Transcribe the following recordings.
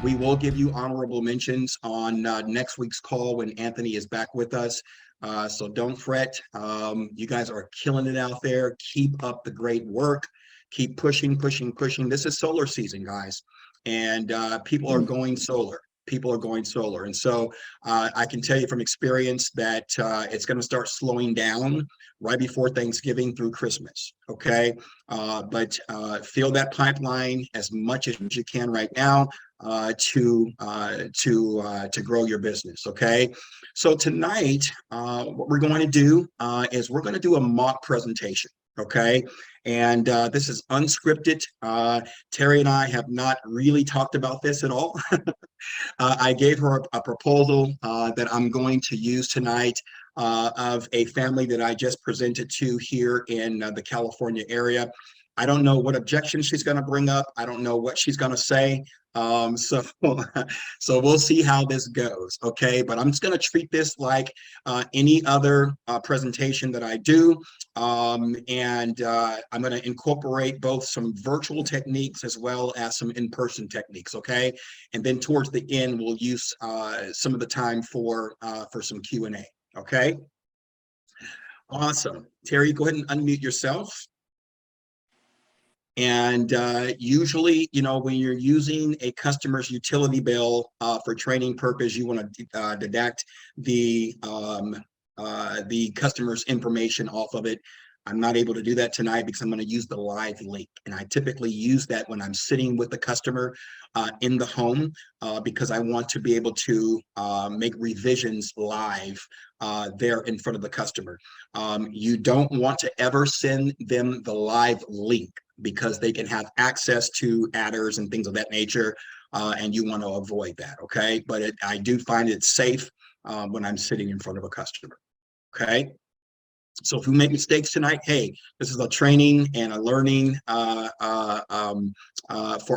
We will give you honorable mentions on next week's call when Anthony is back with us. So don't fret. You guys are killing it out there. Keep up the great work. Keep pushing, pushing, pushing. This is solar season, guys, and people are going solar. People are going solar. And so I can tell you from experience that it's going to start slowing down right before Thanksgiving through Christmas. Okay. But fill that pipeline as much as you can right now to grow your business. Okay. So tonight, what we're going to do is we're going to do a mock presentation. Okay. And this is unscripted. Terry and I have not really talked about this at all. I gave her a proposal that I'm going to use tonight of a family that I just presented to here in the California area. I don't know what objections she's going to bring up. I don't know what she's going to say. So, so we'll see how this goes. Okay, but I'm just going to treat this like any other presentation that I do, and I'm going to incorporate both some virtual techniques as well as some in-person techniques. Okay, and then towards the end we'll use some of the time for some Q&A. Okay, awesome. Terry, go ahead and unmute yourself. And usually, you know, when you're using a customer's utility bill for training purpose, you want to deduct the customer's information off of it. I'm not able to do that tonight because I'm going to use the live link. And I typically use that when I'm sitting with the customer in the home because I want to be able to make revisions live there in front of the customer. You don't want to ever send them the live link because they can have access to adders and things of that nature, and you want to avoid that, okay? But I do find it safe when I'm sitting in front of a customer, okay? So if we make mistakes tonight, hey, this is a training and a learning for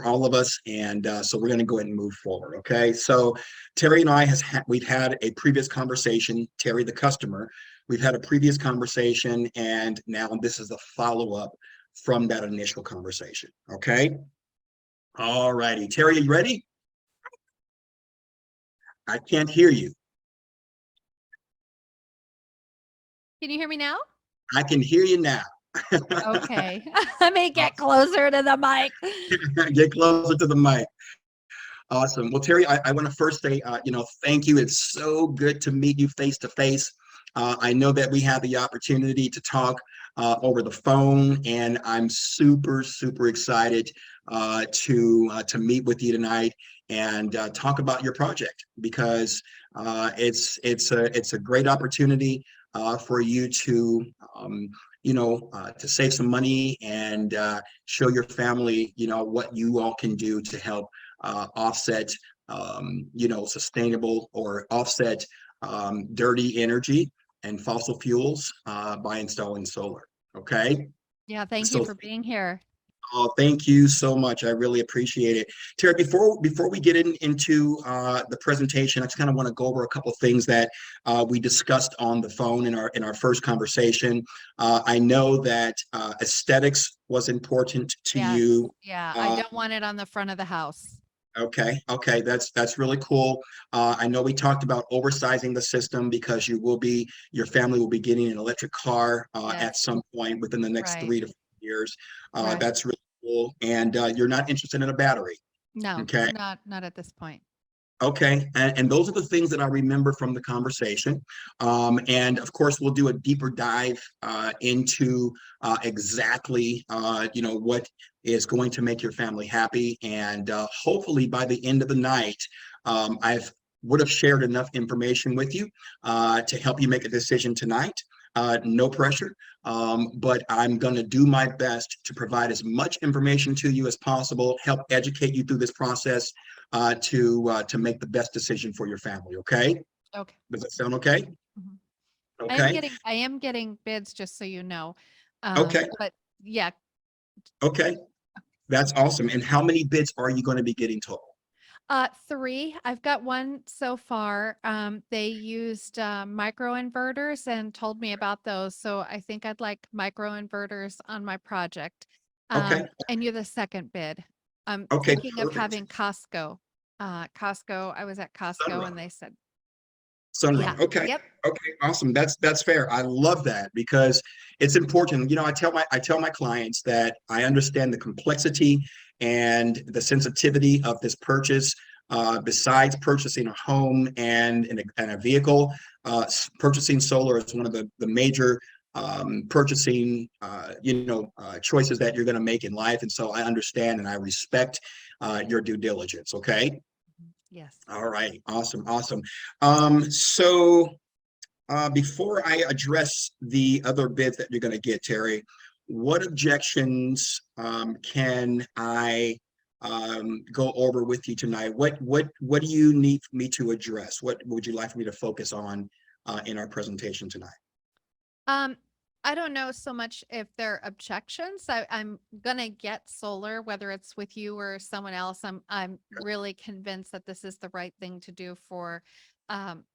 all of us, and so we're going to go ahead and move forward, okay? So Terry and I we've had a previous conversation, Terry the customer, we've had a previous conversation, and now this is a follow-up from that initial conversation, okay? All righty, Terry, are you ready? I can't hear you. Can you hear me now? I can hear you now. Okay. Let me get closer to the mic. Get closer to the mic. Awesome. Well, Terry, I want to first say, thank you. It's so good to meet you face to face. I know that we had the opportunity to talk over the phone, and I'm super, super excited to meet with you tonight and talk about your project because it's a great opportunity for you to to save some money and show your family what you all can do to help offset sustainable or offset dirty energy and fossil fuels by installing solar. Okay. Yeah, thank you for being here. Oh, thank you so much. I really appreciate it. Terry, before we get into the presentation, I just kind of want to go over a couple of things that we discussed on the phone in our first conversation. I know that aesthetics was important to you. Yeah, I don't want it on the front of the house. Okay, that's really cool. I know we talked about oversizing the system because your family will be getting an electric car at some point within the next 3 to 4 years. That's really cool. And you're not interested in a battery. No, okay, not at this point. Okay, and those are the things that I remember from the conversation. And of course, we'll do a deeper dive into exactly what is going to make your family happy. And hopefully by the end of the night, would have shared enough information with you to help you make a decision tonight. No pressure, but I'm going to do my best to provide as much information to you as possible, help educate you through this process to make the best decision for your family. Okay. Okay. Does that sound okay? Mm-hmm. Okay. I am getting bids, just so you know. Okay. But yeah. Okay. That's awesome. And how many bids are you going to be getting total? 3. I've got one so far. They used microinverters and told me about those. So I think I'd like microinverters on my project. Okay. And you're the second bid. I'm Okay, thinking of having Costco Costco. I was at Costco and Sunrun. they said, yeah, Sunrun. Okay. yep. Okay. Awesome. That's fair. I love that because it's important. I tell my clients that I understand the complexity and the sensitivity of this purchase. Besides purchasing a home and a vehicle, purchasing solar is one of the major purchasing choices that you're going to make in life. And so I understand and I respect your due diligence. Okay. Yes. All right. Awesome. Awesome. So before I address the other bids that you're going to get, Terry, what objections can I go over with you tonight? What do you need me to address? What would you like for me to focus on in our presentation tonight? Um, I don't know so much if they're objections. I'm gonna get solar, whether it's with you or someone else. I'm really convinced that this is the right thing to do for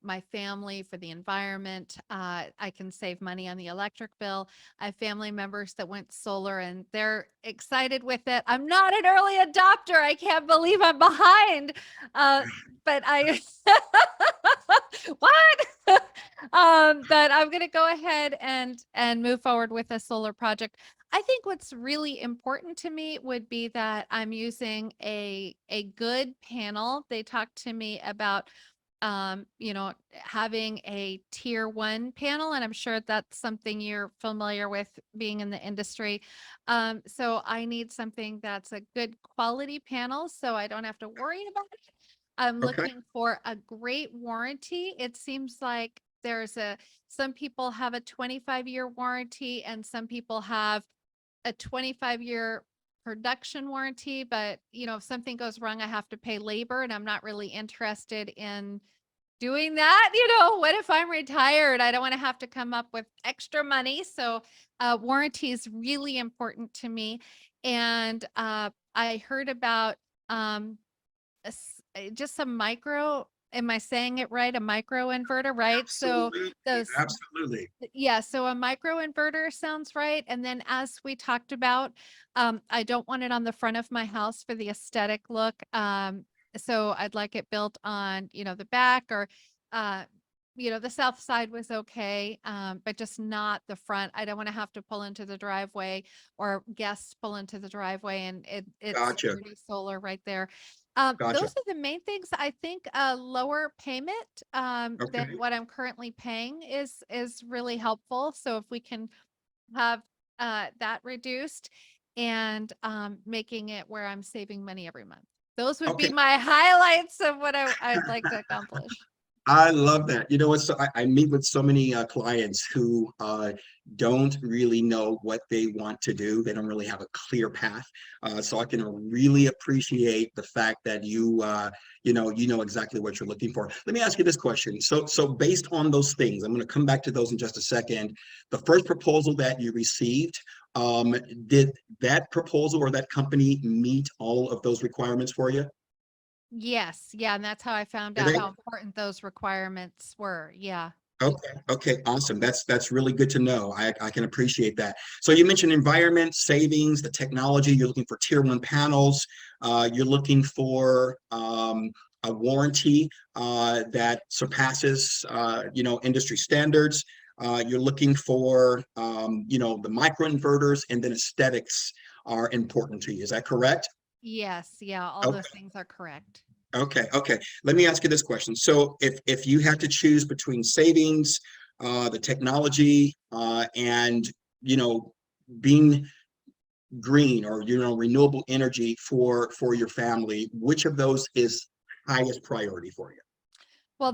my family, for the environment. I can save money on the electric bill. I have family members that went solar and they're excited with it. I'm not an early adopter. I can't believe I'm behind. Uh, but I what? But I'm going to go ahead and move forward with a solar project. I think what's really important to me would be that I'm using a good panel. They talked to me about having a tier 1 panel, and I'm sure that's something you're familiar with being in the industry. So I need something that's a good quality panel so I don't have to worry about it. I'm Okay. looking for a great warranty. It seems like some people have a 25-year warranty and some people have a 25-year production warranty, but if something goes wrong, I have to pay labor and I'm not really interested in doing that. What if I'm retired? I don't want to have to come up with extra money. So warranty is really important to me. And I heard about just a micro, am I saying it right? A micro inverter, right? So Absolutely. those, Absolutely. yeah, so a micro inverter sounds right. And then as we talked about, I don't want it on the front of my house for the aesthetic look. So I'd like it built on, the back or, uh, the south side was okay, but just not the front. I don't want to have to pull into the driveway or guests pull into the driveway and it's Gotcha. already solar right there. Those Gotcha. are the main things. I think a lower payment than Okay. what I'm currently paying is really helpful. So if we can have that reduced and making it where I'm saving money every month. Those would be Okay. my highlights of what I'd like to accomplish. I love that. You know what? So I meet with so many clients who don't really know what they want to do. They don't really have a clear path. So I can really appreciate the fact that you know exactly what you're looking for. Let me ask you this question. So based on those things, I'm going to come back to those in just a second. The first proposal that you received, did that proposal or that company meet all of those requirements for you? Yes, yeah, and that's how I found Did out they? how important those requirements were. Yeah. Okay, okay, awesome. That's really good to know. I can appreciate that. So you mentioned environment, savings, the technology. You're looking for tier 1 panels. You're looking for a warranty that surpasses industry standards. You're looking for the microinverters, and then aesthetics are important to you. Is that correct? Yes, yeah, all those things are correct. Okay, okay. Let me ask you this question. So if you had to choose between savings, the technology, and you know, being green or renewable energy for your family, which of those is highest priority for you? Well,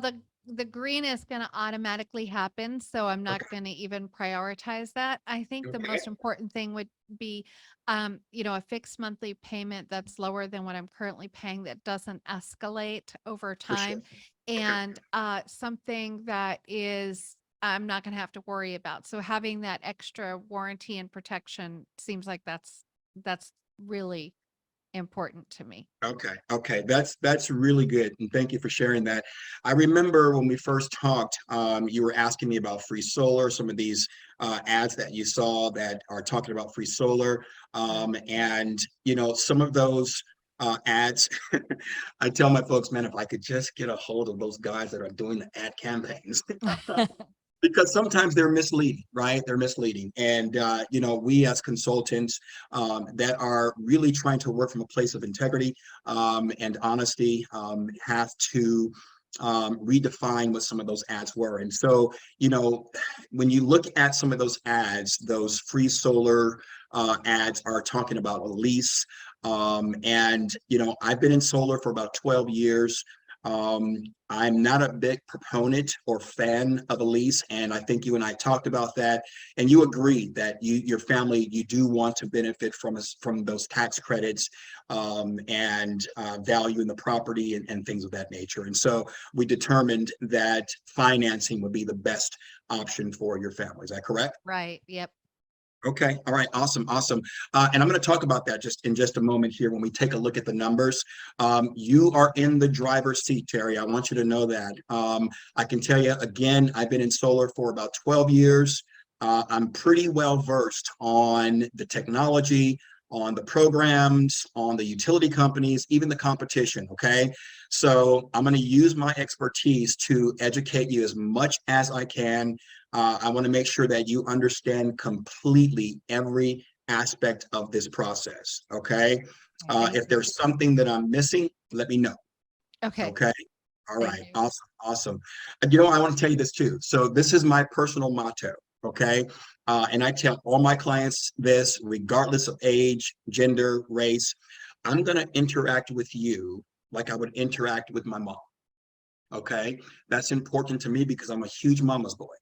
the green is going to automatically happen, so I'm not Okay, going to even prioritize that. I think the okay, most important thing would be, a fixed monthly payment that's lower than what I'm currently paying that doesn't escalate over for sure. time, Okay, and something that is I'm not going to have to worry about. So having that extra warranty and protection seems like that's really important to me. okay, okay. That's really good, and thank you for sharing that. I remember when we first talked, you were asking me about free solar, some of these ads that you saw that are talking about free solar, Mhm. and some of those. ads. I tell my folks, man, if I could just get a hold of those guys that are doing the ad campaigns, because sometimes they're misleading, right? They're misleading. And, we as consultants that are really trying to work from a place of integrity and honesty have to redefine what some of those ads were. And so, when you look at some of those ads, those free solar ads are talking about a lease. I've been in solar for about 12 years. I'm not a big proponent or fan of a lease, and I think you and I talked about that, and you agreed that your family, you do want to benefit from those tax credits and value in the property and things of that nature. And so we determined that financing would be the best option for your family. Is that correct? Right. Yep. Okay. All right. Awesome. Awesome. And I'm going to talk about that in just a moment here when we take a look at the numbers. You are in the driver's seat, Terry. I want you to know that. I can tell you again, I've been in solar for about 12 years. I'm pretty well versed on the technology, on the programs, on the utility companies, even the competition. Okay. So I'm going to use my expertise to educate you as much as I can. I want to make sure that you understand completely every aspect of this process. Okay. If there's something that I'm missing, let me know. Okay. Okay. All Thank right. you. Awesome. Awesome. I want to tell you this too. So this is my personal motto. Okay. And I tell all my clients this, regardless of age, gender, race, I'm going to interact with you like I would interact with my mom. Okay. That's important to me because I'm a huge mama's boy.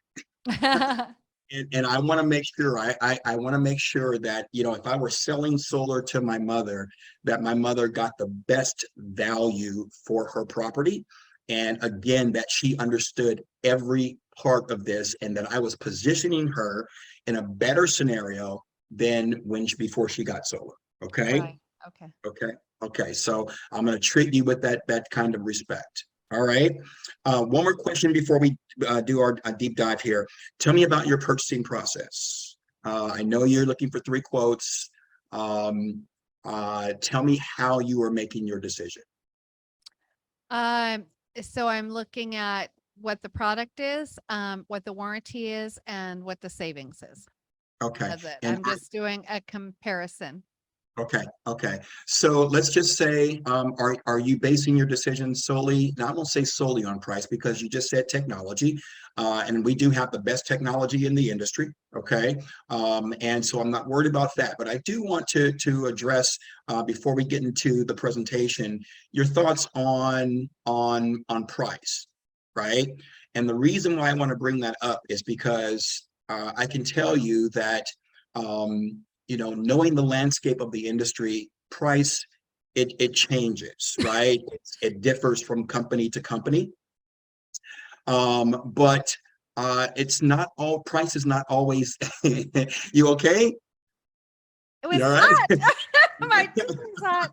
And I want to make sure I want to make sure that if I were selling solar to my mother, that my mother got the best value for her property, and again that she understood every part of this, and that I was positioning her in a better scenario than before she got solar. Okay. Right. Okay. Okay. Okay. So I'm going to treat you with that kind of respect. All right. One more question before we do our deep dive here. Tell me about your purchasing process. I know you're looking for 3 quotes. Tell me how you are making your decision. Um, so I'm looking at what the product is, what the warranty is, and what the savings is. Okay. That's it. And I'm just doing a comparison. okay. Okay. So let's just say, are you basing your decision solely? Now I won't say solely on price because you just said technology, and we do have the best technology in the industry. Okay. And so I'm not worried about that, but I do want to address before we get into the presentation, your thoughts on price, right? And the reason why I want to bring that up is because I can tell you that. Knowing the landscape of the industry, price, it changes, right? It differs from company to company. But it's not all price is not always you okay? It You was all right? hot. My tea was hot.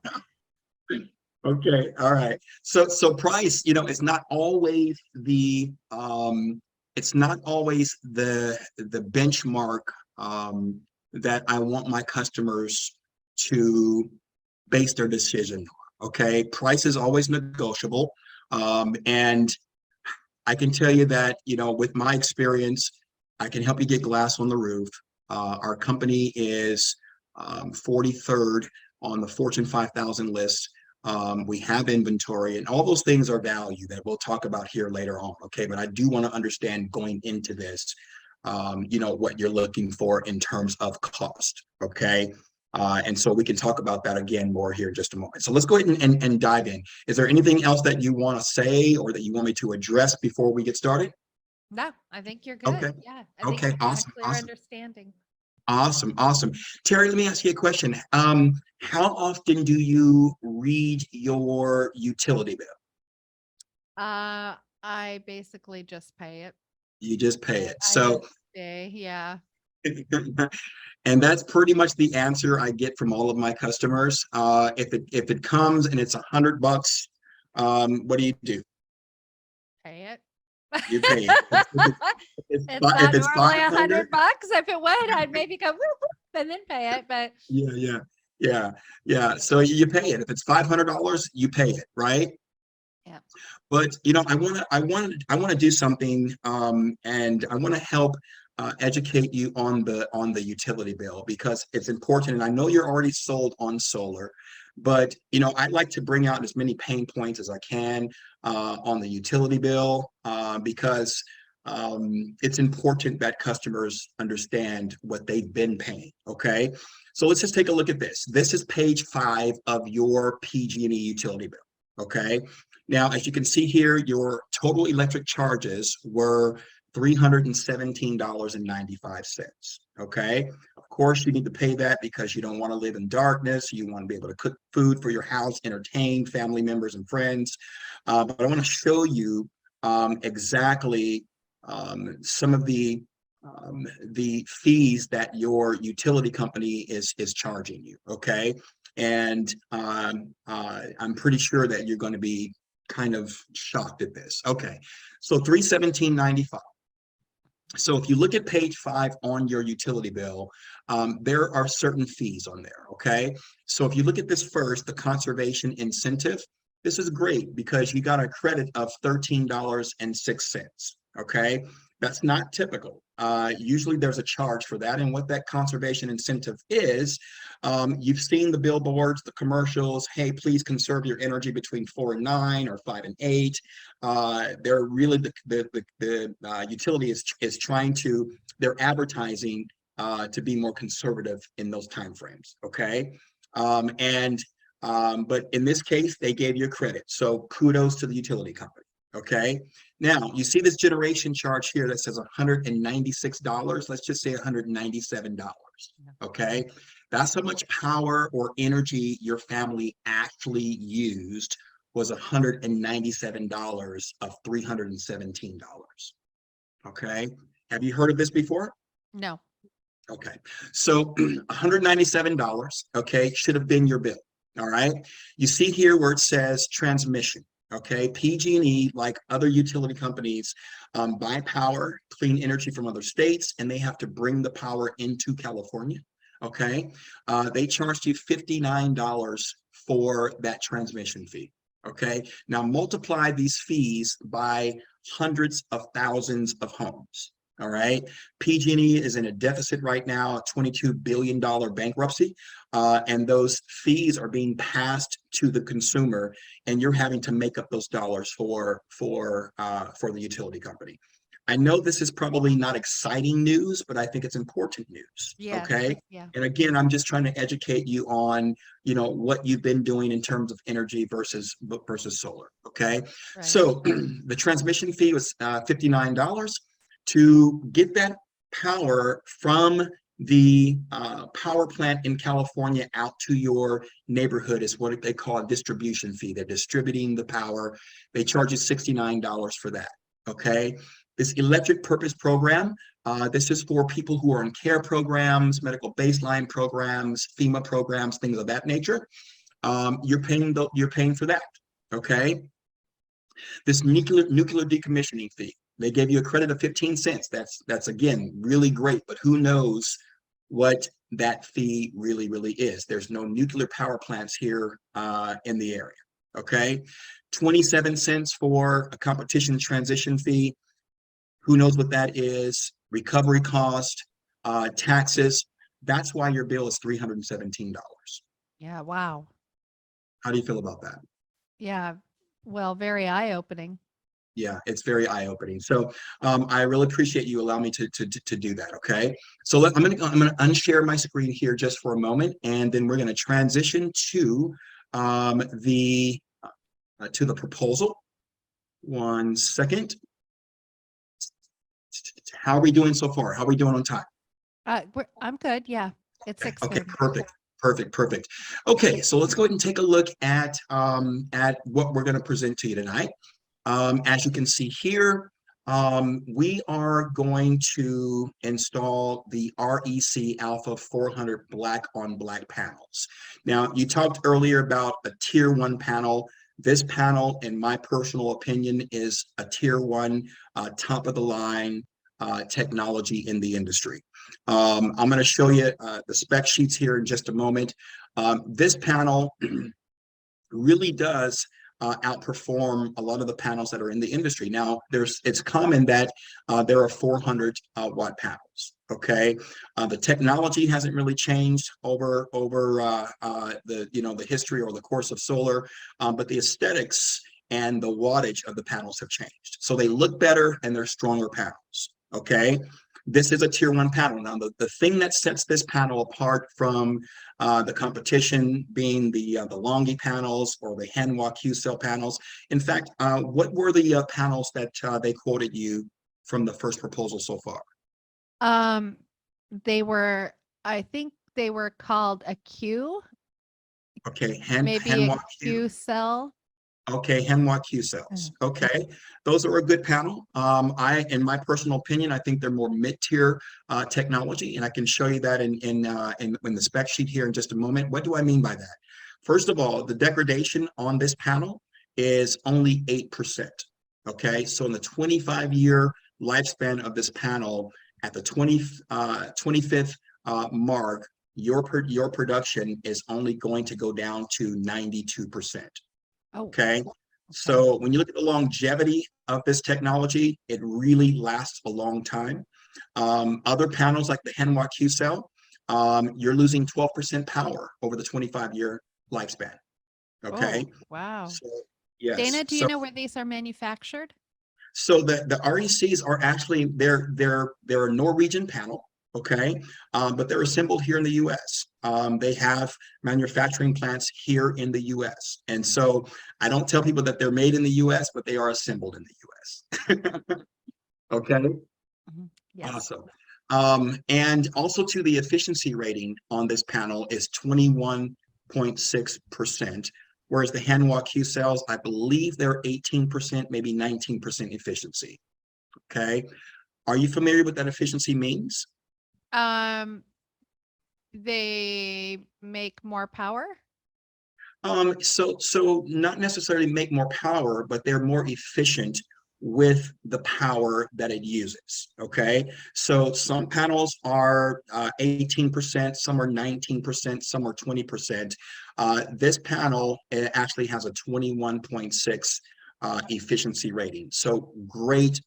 Okay, all right. So price, it's not always the benchmark that I want my customers to base their decision on. Okay, price is always negotiable, and I can tell you that with my experience, I can help you get glass on the roof. Our company is 43rd on the Fortune 5000 list. We have inventory, and all those things are value that we'll talk about here later on. Okay, but I do want to understand going into this, what you're looking for in terms of cost. Okay. And so we can talk about that again more here in just a moment. So let's go ahead and dive in. Is there anything else that you want to say or that you want me to address before we get started? No, I think you're good. Okay. Yeah. I think Okay. you got a Awesome. clear Awesome. understanding. Awesome. Awesome. Terry, let me ask you a question. How often do you read your utility bill? I basically just pay it. You just pay it. I So, just pay, yeah. and that's pretty much the answer I get from all of my customers. If it comes and it's $100, what do you do? Pay it. You pay it. It's If not it's normally 500, $100. If it would, I'd maybe go whoop, whoop, and then pay it. But yeah. Yeah, yeah. So you pay it. If it's $500, you pay it, right? Yeah. But I want to do something, and I want to help educate you on the utility bill because it's important. And I know you're already sold on solar, but I'd like to bring out as many pain points as I can on the utility bill because it's important that customers understand what they've been paying. Okay, so let's just take a look at this. This is page 5 of your PG&E utility bill. Okay. Now, as you can see here, your total electric charges were $317.95. Okay. Of course, you need to pay that because you don't want to live in darkness. You want to be able to cook food for your house, entertain family members and friends. But I want to show you exactly some of the fees that your utility company is charging you. Okay. And I'm pretty sure that you're going to be kind of shocked at this. Okay, so 317.95. So if you look at page 5 on your utility bill, there are certain fees on there. Okay, so if you look at this first, the conservation incentive, this is great because you got a credit of $13.06. Okay, that's not typical. Usually there's a charge for that. And what that conservation incentive is, you've seen the billboards, the commercials. Hey, please conserve your energy between 4 and 9 or 5 and 8. They're really the utility is trying to, they're advertising to be more conservative in those timeframes. Okay. But in this case, they gave you a credit. So kudos to the utility company. Okay. Now, you see this generation charge here that says $196. Let's just say $197. Okay. That's how much power or energy your family actually used was $197 of $317. Okay. Have you heard of this before? No. Okay. So $197, okay, should have been your bill. All right. You see here where it says transmission. Okay, PG&E, like other utility companies, buy power, clean energy from other states, and they have to bring the power into California. Okay, they charged you $59 for that transmission fee. Okay, now multiply these fees by hundreds of thousands of homes. All right, PG&E is in a deficit right now, a $22 billion bankruptcy, and those fees are being passed to the consumer, and you're having to make up those dollars for the utility company. I know this is probably not exciting news, but I think it's important news. Yeah. Okay. Yeah. And again, I'm just trying to educate you on, what you've been doing in terms of energy versus solar. Okay. Right. So the transmission fee was $59 to get that power from the power plant in California out to your neighborhood is what they call a distribution fee. They're distributing the power. They charge you $69 for that. Okay. This electric purpose program, this is for people who are in care programs, medical baseline programs, FEMA programs, things of that nature. You're paying for that. Okay. This nuclear decommissioning fee, they gave you a credit of 15 cents. That's again really great, but who knows what that fee really is. There's no nuclear power plants here in the area. Okay, 27 cents for a competition transition fee. Who knows what that is? Recovery cost, taxes. That's why your bill is $317. Yeah. Wow. How do you feel about that? Yeah. Well, very eye-opening. Yeah, it's very eye-opening. So I really appreciate you allowing me to do that. Okay, so I'm gonna unshare my screen here just for a moment, and then we're gonna transition to the proposal. One second. How are we doing so far? How are we doing on time? I'm good. Yeah. It's Okay, 6:30. perfect. Okay, so let's go ahead and take a look at what we're going to present to you tonight. As you can see here, we are going to install the REC Alpha 400 black on black panels. Now, you talked earlier about a tier 1 panel. This panel, in my personal opinion, is a tier 1, top of the line technology in the industry. I'm going to show you the spec sheets here in just a moment. This panel really does outperform a lot of the panels that are in the industry. Now, it's common that there are 400 watt panels. Okay, the technology hasn't really changed over the history or the course of solar, but the aesthetics and the wattage of the panels have changed. So they look better and they're stronger panels. Okay. This is a tier 1 panel. Now, the thing that sets this panel apart from the competition being the Longi panels or the Hanwha Q-cell panels. In fact, what were the panels that they quoted you from the first proposal so far? I think they were called a Q, Okay, maybe a Hanwha Q. Q cell. Okay, Hanwha Q cells. Okay, those are a good panel. In my personal opinion, I think they're more mid-tier technology, and I can show you that in the spec sheet here in just a moment. What do I mean by that? First of all, the degradation on this panel is only 8%. Okay, so in the 25-year lifespan of this panel, at the 25th mark, your production is only going to go down to 92%. Okay. So when you look at the longevity of this technology, it really lasts a long time. Other panels like the Hanwha Q cell, you're losing 12% power over the 25-year lifespan. Okay. Oh, wow. So, yes. Dana, do you know where these are manufactured? So the RECs are actually they're a Norwegian panel. Okay, but they're assembled here in the U.S. They have manufacturing plants here in the U.S. And so I don't tell people that they're made in the U.S., but they are assembled in the U.S. Okay, Yes. awesome. And also to the efficiency rating on this panel is 21.6%, whereas the Hanwha Q cells, I believe they're 18%, maybe 19% efficiency. Okay, are you familiar with what that efficiency means? They make more power. So not necessarily make more power, but they're more efficient with the power that it uses. Okay, so some panels are 18%, some are 19%, some are 20%. This panel, it actually has a 21.6 efficiency rating. So great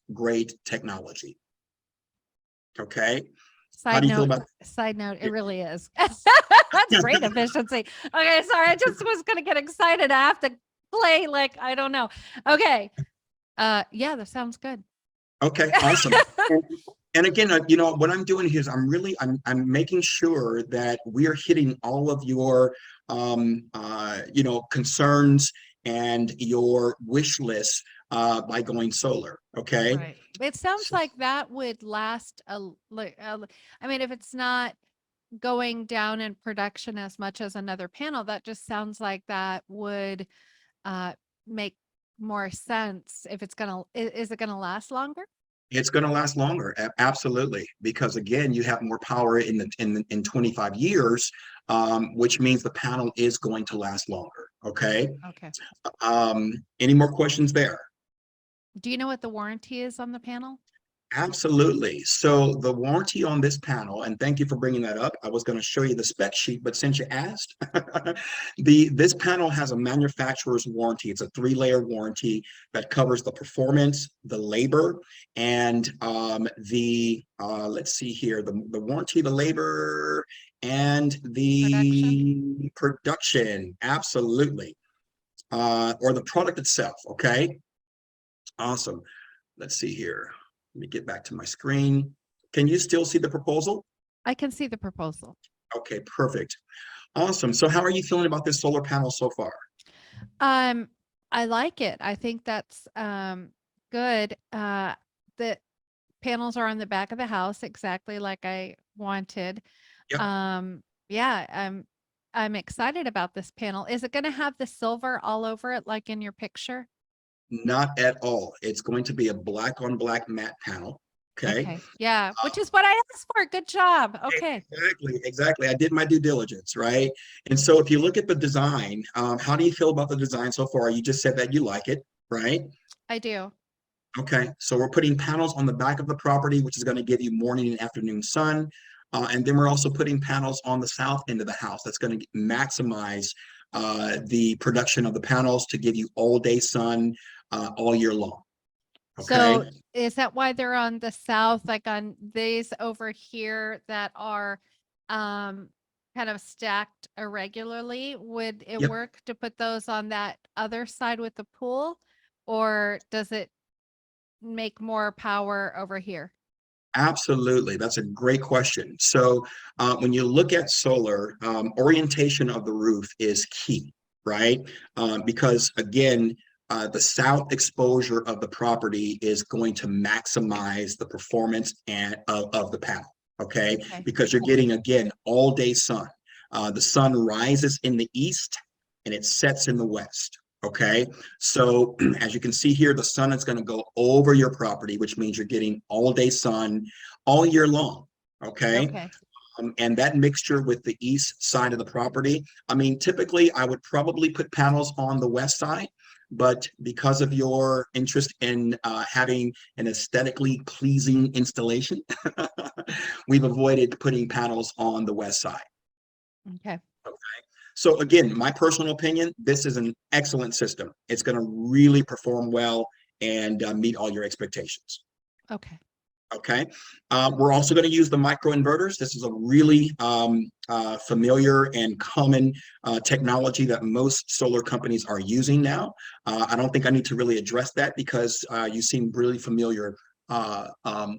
technology. Okay. How do you feel about Side note, it really is. That's great efficiency. Okay, sorry, I just was gonna get excited. I have to play like I don't know. Okay. Yeah, that sounds good. Okay, awesome. And again, what I'm doing here is I'm making sure that we are hitting all of your concerns and your wish list by going solar. Okay. Right. It sounds like that would last I mean, if it's not going down in production as much as another panel, that just sounds like that would make more sense. If it's is it gonna last longer? It's going to last longer, absolutely, because again, you have more power in 25 years, which means the panel is going to last longer. Okay. Okay. Any more questions there? Do you know what the warranty is on the panel? Absolutely. So the warranty on this panel, and thank you for bringing that up. I was going to show you the spec sheet, but since you asked, this panel has a manufacturer's warranty. It's a 3-layer warranty that covers the performance, the labor, and let's see here, the warranty, the labor, and the production. Absolutely. Or the product itself. Okay. Awesome. Let's see here. Let me get back to my screen. Can you still see the proposal? I can see the proposal. Okay, perfect. Awesome. So how are you feeling about this solar panel so far? I like it. I think that's good. The panels are on the back of the house, exactly like I wanted. Yep. Yeah, I'm excited about this panel. Is it going to have the silver all over it like in your picture? Not at all. It's going to be a black on black matte panel. Okay. Yeah, which is what I asked for. Good job. Okay. Exactly. I did my due diligence, right? And so if you look at the design, how do you feel about the design so far? You just said that you like it, right? I do. Okay, so we're putting panels on the back of the property, which is going to give you morning and afternoon sun. And then we're also putting panels on the south end of the house. That's going to maximize the production of the panels to give you all day sun all year long. Okay. So is that why they're on the south, like on these over here that are kind of stacked irregularly? Would it Yep. work to put those on that other side with the pool, or does it make more power over here? Absolutely. That's a great question. So when you look at solar, orientation of the roof is key, right? Because again, the south exposure of the property is going to maximize the performance of the panel, okay? Okay. Because you're getting, again, all day sun. The sun rises in the east and it sets in the west. Okay, so as you can see here, the sun is going to go over your property, which means you're getting all day sun all year long. Okay, Okay. and that mixture with the east side of the property, I mean, typically I would probably put panels on the west side, but because of your interest in having an aesthetically pleasing installation, we've avoided putting panels on the west side. Okay. So again, my personal opinion, this is an excellent system. It's going to really perform well and meet all your expectations. Okay. Okay. We're also going to use the microinverters. This is a really familiar and common technology that most solar companies are using now. I don't think I need to really address that because you seem really familiar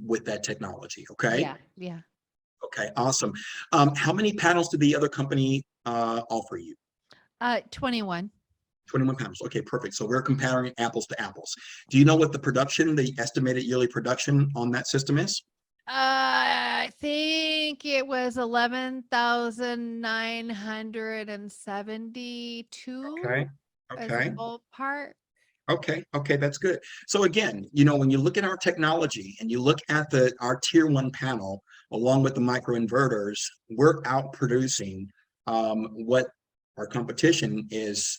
with that technology. Okay. Yeah. Yeah. Okay. Awesome. How many panels did the other company offer you? 21. 21 panels. Okay, perfect. So we're comparing apples to apples. Do you know what the production, the estimated yearly production on that system is? I think it was 11,972 Okay. as a Okay. ballpark. Okay. Okay. That's good. So again, when you look at our technology and you look at our tier one panel along with the microinverters, we're out producing what our competition is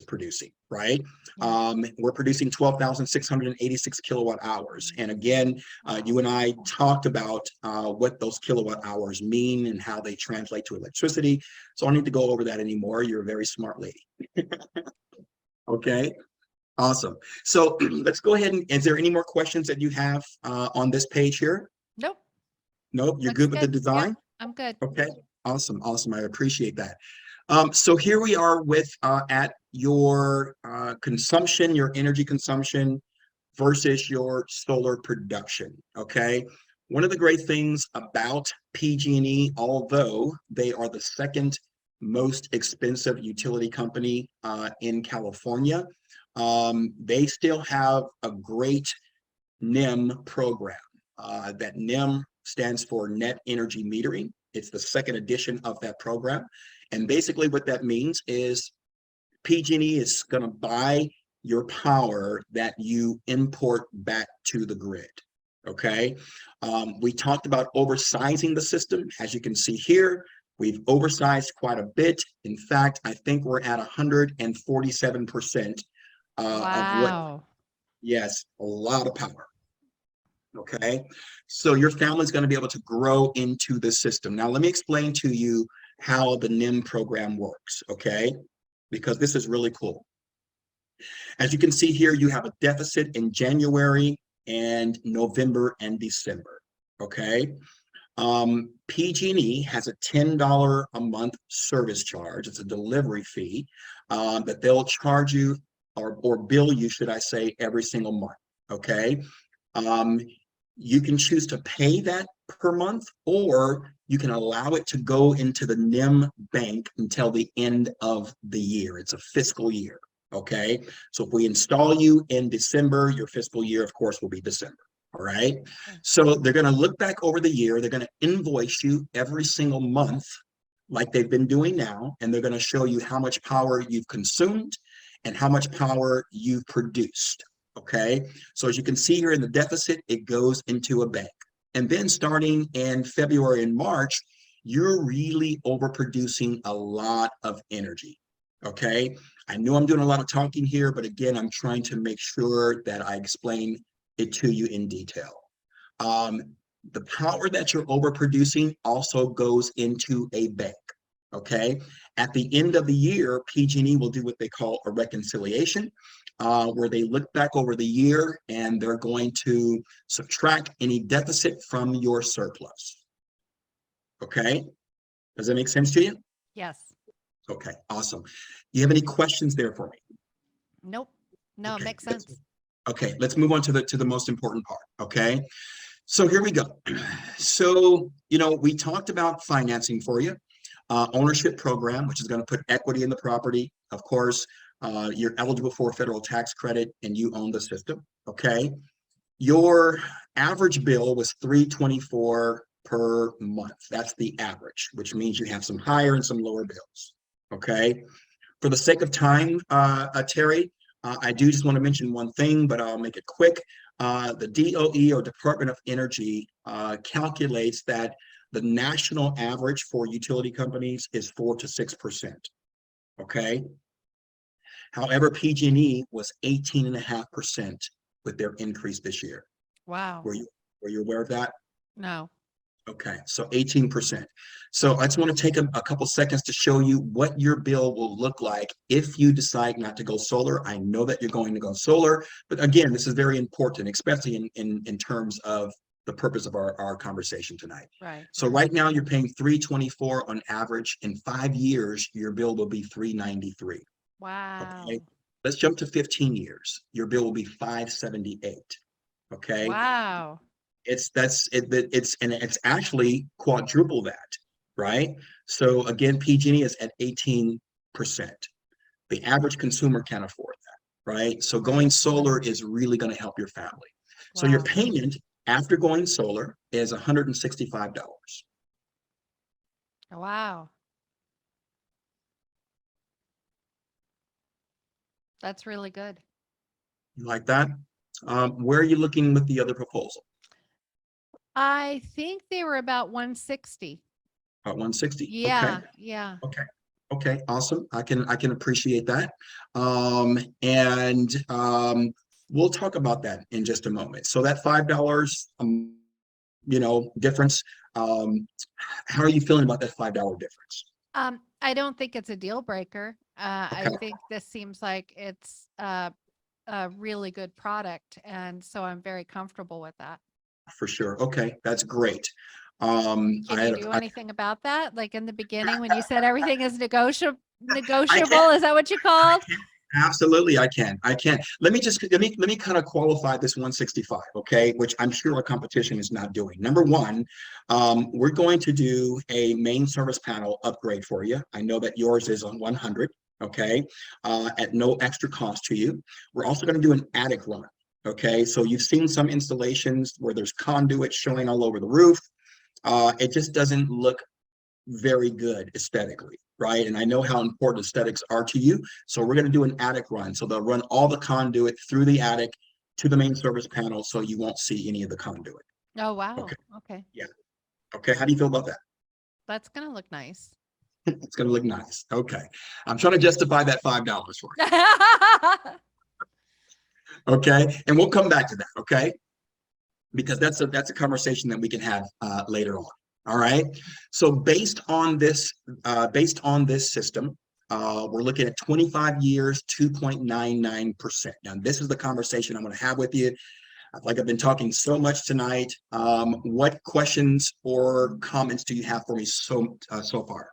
producing, right? Yeah. We're producing 12,686 kilowatt hours. And again, you and I talked about what those kilowatt hours mean and how they translate to electricity. So I don't need to go over that anymore. You're a very smart lady. Okay. Awesome. So let's go ahead and, is there any more questions that you have on this page here? Nope. Nope, you're Looks good with the good. Yep. design? I'm good. Okay, awesome, awesome. I appreciate that. So here we are with at your consumption, your energy consumption versus your solar production. Okay. One of the great things about PG&E, although they are the second most expensive utility company in California, they still have a great Nim program. That Nim stands for Net Energy Metering. It's the second edition of that program. And basically what that means is PG&E is going to buy your power that you import back to the grid. Okay. We talked about oversizing the system. As you can see here, we've oversized quite a bit. In fact, I think we're at 147% of what, Wow. yes, a lot of power. Okay. So your family's going to be able to grow into the system. Now, let me explain to you how the Nim program works. Okay. Because this is really cool. As you can see here, you have a deficit in January and November and December. Okay. PG&E has a $10 a month service charge. It's a delivery fee that they'll charge you or bill you, should I say, every single month. Okay. You can choose to pay that per month, or you can allow it to go into the Nim bank until the end of the year. It's a fiscal year. Okay. So if we install you in December, your fiscal year, of course, will be December. All right. So they're going to look back over the year. They're going to invoice you every single month, like they've been doing now. And they're going to show you how much power you've consumed and how much power you've produced. Okay. So as you can see here in the deficit, it goes into a bank. And then starting in February and March, you're really overproducing a lot of energy. Okay. I know I'm doing a lot of talking here, but again, I'm trying to make sure that I explain it to you in detail. The power that you're overproducing also goes into a bank. Okay. At the end of the year, PG&E will do what they call a reconciliation, where they look back over the year and they're going to subtract any deficit from your surplus. Okay. Does that make sense to you? Yes. Okay, awesome. You have any questions there for me? Nope. No, it Okay, makes sense. okay, let's move on to the most important part. Okay. So here we go. So, we talked about financing for you, ownership program, which is going to put equity in the property. Of course, you're eligible for a federal tax credit and you own the system. Okay. Your average bill was $324 per month. That's the average, which means you have some higher and some lower bills. Okay. For the sake of time, Terry, I do just want to mention one thing, but I'll make it quick. The DOE, or Department of Energy, calculates that the national average for utility companies is 4 to 6%. Okay. However, PG&E was 18.5% with their increase this year. Wow. Were you aware of that? No. Okay, so 18%. So I just want to take a couple seconds to show you what your bill will look like if you decide not to go solar. I know that you're going to go solar, but again, this is very important, especially in terms of the purpose of our conversation tonight. Right. So right now you're paying $324 on average. In 5 years, your bill will be $393. Wow. Okay, let's jump to 15 years. Your bill will be $578. Okay. Wow. It's actually quadruple that, right? So again, PG&E is at 18%. The average consumer can't afford that, right? So going solar is really going to help your family. So your Wow. payment after going solar is $165. Wow. That's really good. You like that? Where are you looking with the other proposal? I think they were about 160. About 160. Yeah. Okay. Yeah. Okay. Okay. Awesome. I can appreciate that. And we'll talk about that in just a moment. So that $5, difference. How are you feeling about that $5 difference? I don't think it's a deal breaker. I Okay. think this seems like it's a really good product, and so I'm very comfortable with that. For sure. Okay. That's great. Can I you had do I, anything about that? Like in the beginning when you said everything is negotiable, I negotiable, can. is that what you called? Absolutely, I can. I can. Let me kind of qualify this 165, okay, which I'm sure our competition is not doing. Number one, we're going to do a main service panel upgrade for you. I know that yours is on 100, okay, at no extra cost to you. We're also going to do an attic run, okay. So you've seen some installations where there's conduit showing all over the roof. It just doesn't look very good aesthetically, right? And I know how important aesthetics are to you. So we're going to do an attic run. So they'll run all the conduit through the attic to the main service panel so you won't see any of the conduit. Oh, wow. Okay. Okay. Yeah. Okay. How do you feel about that? That's going to look nice. It's going to look nice. Okay. I'm trying to justify that $5 for you. Okay. And we'll come back to that. Okay. Because that's a conversation that we can have later on. All right. So based on this system, we're looking at 25 years, 2.99%. Now, this is the conversation I'm going to have with you. Like I've been talking so much tonight. What questions or comments do you have for me so far?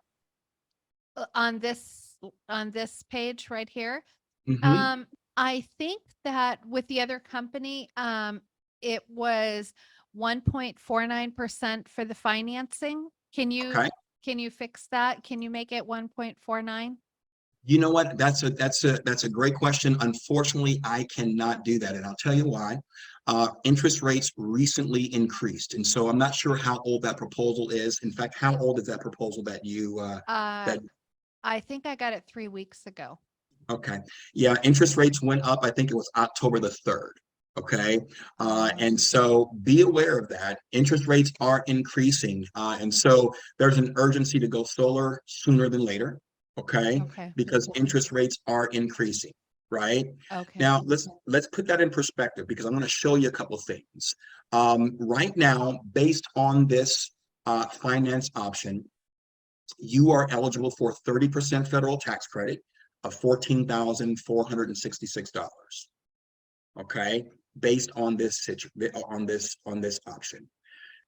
on this page right here. Mm-hmm. I think that with the other company, it was 1.49% for the financing. Okay. Can you fix that? Can you make it 1.49? You know what? That's a great question. Unfortunately, I cannot do that, and I'll tell you why. Interest rates recently increased, and so I'm not sure how old that proposal is. In fact, how old is that proposal that you Uh, that? I think I got it 3 weeks ago. Okay, yeah, interest rates went up. I think it was October the 3rd. Okay, and so be aware of that. Interest rates are increasing, and so there's an urgency to go solar sooner than later. Okay, Okay. because interest rates are increasing. right? Okay. Now let's put that in perspective because I'm going to show you a couple of things. Right now, based on this finance option, you are eligible for 30% federal tax credit of $14,466. Okay, based on this on this option.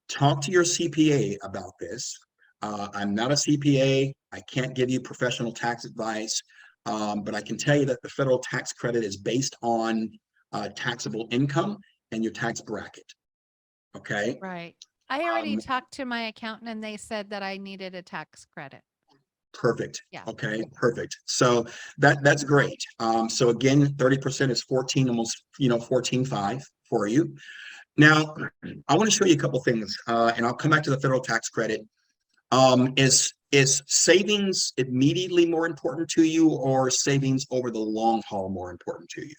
Talk to your CPA about this. I'm not a CPA. I can't give you professional tax advice, but I can tell you that the federal tax credit is based on taxable income and your tax bracket. Okay. Right. I already Um, talked to my accountant and they said that I needed a tax credit. Perfect. Yeah. Okay, perfect. So that's great. So again, 30% is 14, almost 14.5 for you. Now, I want to show you a couple things, and I'll come back to the federal tax credit. Is savings immediately more important to you, or savings over the long haul more important to you?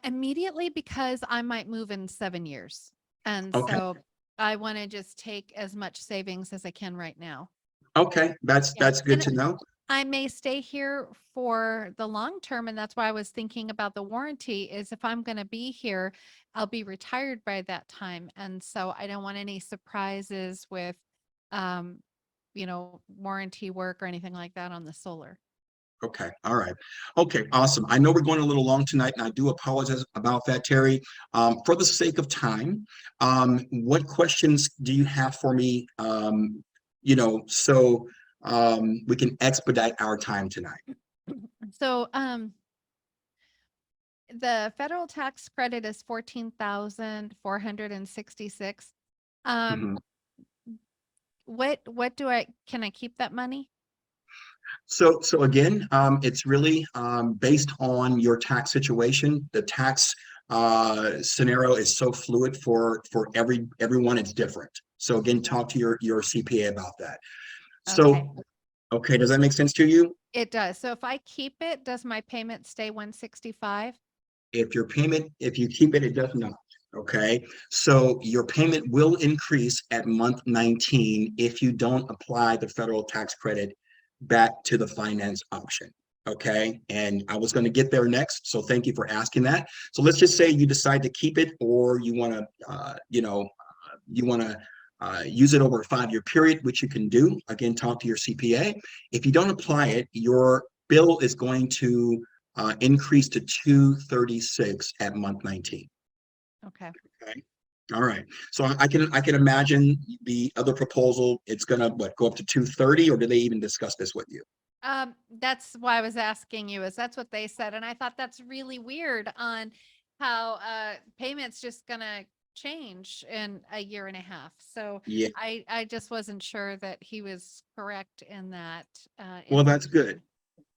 Immediately because I might move in 7 years. And Okay, so I want to just take as much savings as I can right now. okay, Yeah. that's good And to know. I may stay here for the long term. And that's why I was thinking about the warranty is if I'm going to be here, I'll be retired by that time. And so I don't want any surprises with, um, warranty work or anything like that on the solar. Okay, all right. Okay, awesome. I know we're going a little long tonight, and I do apologize about that, Terry. For the sake of time, what questions do you have for me? So we can expedite our time tonight. So, the federal tax credit is 14,466. Um, Mhm. what can I keep that money? So again, it's really based on your tax situation. The tax scenario is so fluid for everyone. It's different. So again, talk to your CPA about that. Okay, So, okay, does that make sense to you? it does. So if I keep it, does my payment stay 165? If you keep it, it does not. Okay, so your payment will increase at month 19 if you don't apply the federal tax credit back to the finance option. Okay, and I was going to get there next, so thank you for asking that. So let's just say you decide to keep it, or you want to, you want to use it over a 5-year period, which you can do. Again, talk to your CPA. If you don't apply it, your bill is going to increase to 236 at month 19. Okay. Okay. All right. So I can imagine the other proposal. It's gonna go up to 230, or do they even discuss this with you? That's why I was asking you is that's what they said. And I thought that's really weird on how payments just gonna change in a year and a half. So Yeah. I just wasn't sure that he was correct in that Well, that's good. information.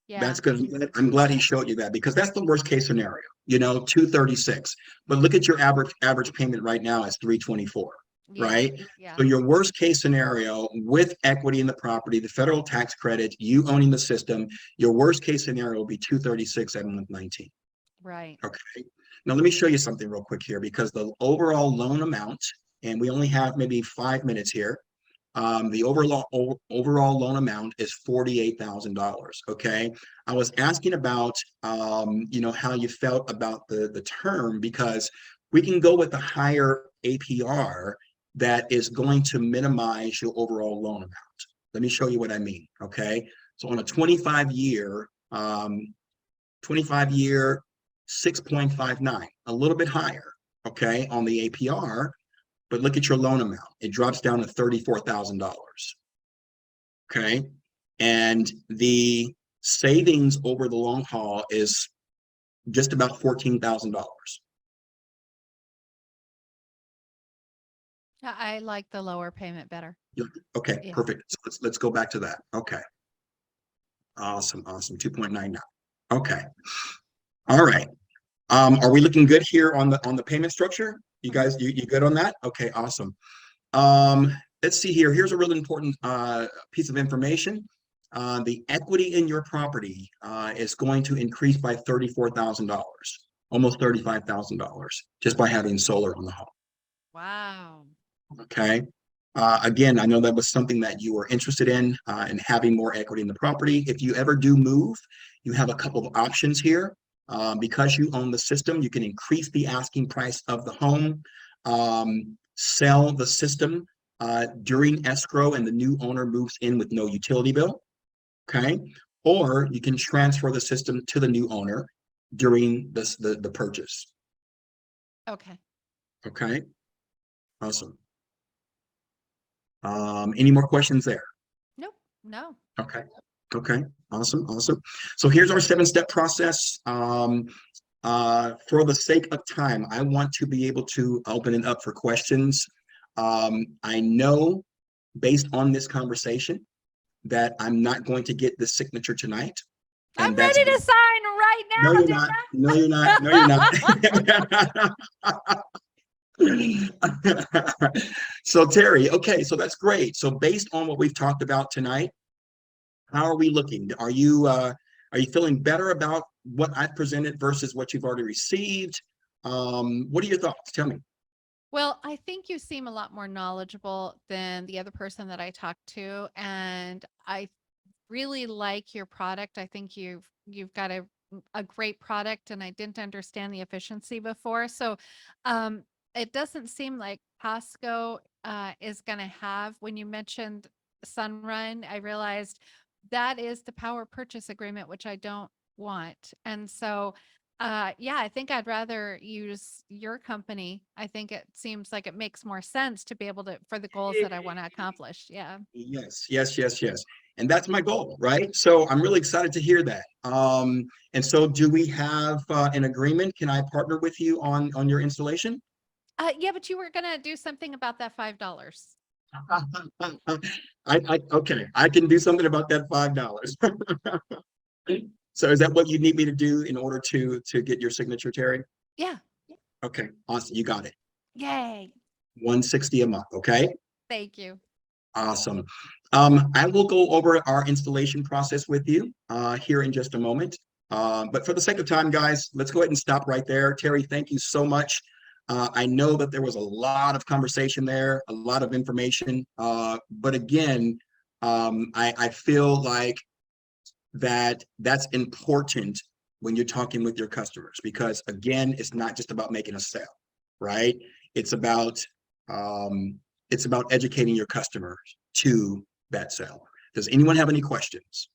Yeah. That's good. I'm glad he showed you that because that's the worst case scenario. 236. But look at your average payment right now is 324, Yeah. right? Yeah. So your worst case scenario with equity in the property, the federal tax credit, you owning the system, your worst case scenario will be 236 at month 19. Right. Okay. Now let me show you something real quick here because the overall loan amount, and we only have maybe 5 minutes here. The overall loan amount is $48,000. Okay. I was asking about how you felt about the term because we can go with the higher APR that is going to minimize your overall loan amount. Let me show you what I mean. Okay. So on a 25 year 6.59, a little bit higher, okay, on the APR, but look at your loan amount. It drops down to $34,000, okay? And the savings over the long haul is just about $14,000. I like the lower payment better. Okay, Yeah. perfect. So let's go back to that. Okay. Awesome, awesome. 2.99. Okay. All right. Are we looking good here on the payment structure? You Mhm. guys, you good on that? Okay, awesome. Um, let's see here. Here's a really important piece of information. The equity in your property is going to increase by $34,000, almost $35,000, just by having solar on the home. Wow. Okay. Again, I know that was something that you were interested in having more equity in the property. If you ever do move, you have a couple of options here. Because you own the system, you can increase the asking price of the home, sell the system during escrow, and the new owner moves in with no utility bill. Okay. Or you can transfer the system to the new owner during the purchase. Okay. Okay. Awesome. Any more questions there? Nope. No. Okay. Okay. Awesome. Awesome. So here's our 7-step process. For the sake of time, I want to be able to open it up for questions. I know based on this conversation that I'm not going to get the signature tonight. I'm And that's ready to sign right no, now, you're Dana. not. No, you're not. No, you're not. So Terry, okay, so that's great. So based on what we've talked about tonight, how are we looking? Are you feeling better about what I presented versus what you've already received? What are your thoughts? Tell me. Well, I think you seem a lot more knowledgeable than the other person that I talked to, and I really like your product. I think you've got a great product, and I didn't understand the efficiency before. So, um, it doesn't seem like Costco is going to have. When you mentioned Sunrun, I realized that is the power purchase agreement, which I don't want. And so, yeah, I think I'd rather use your company. I think it seems like it makes more sense to be able to for the goals that I want to accomplish. Yeah. Yes, yes, yes, yes. And that's my goal, right? So I'm really excited to hear that. And so do we have an agreement? Can I partner with you on your installation? Yeah, but you were gonna do something about that $5. Okay, I can do something about that $5. So is that what you need me to do in order to get your signature, Terry? Yeah. Okay, awesome. You got it. Yay. 160 a month. Okay. Thank you. Awesome. I will go over our installation process with you here in just a moment. But for the sake of time, guys, let's go ahead and stop right there. Terry, thank you so much. I know that there was a lot of conversation there, a lot of information. But again, I feel like that's important when you're talking with your customers, because again, it's not just about making a sale, right? It's about educating your customers to that sale. Does anyone have any questions?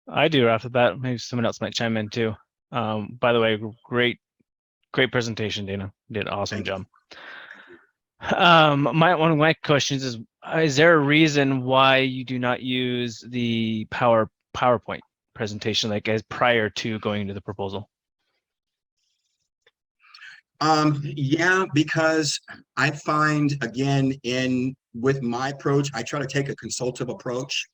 I do right off the bat. Maybe someone else might chime in too. By the way, great presentation, Dana. You did an awesome Thank you. job. One of my questions is there a reason why you do not use the PowerPoint presentation like as prior to going into the proposal? Yeah, because I find again with my approach, I try to take a consultative approach.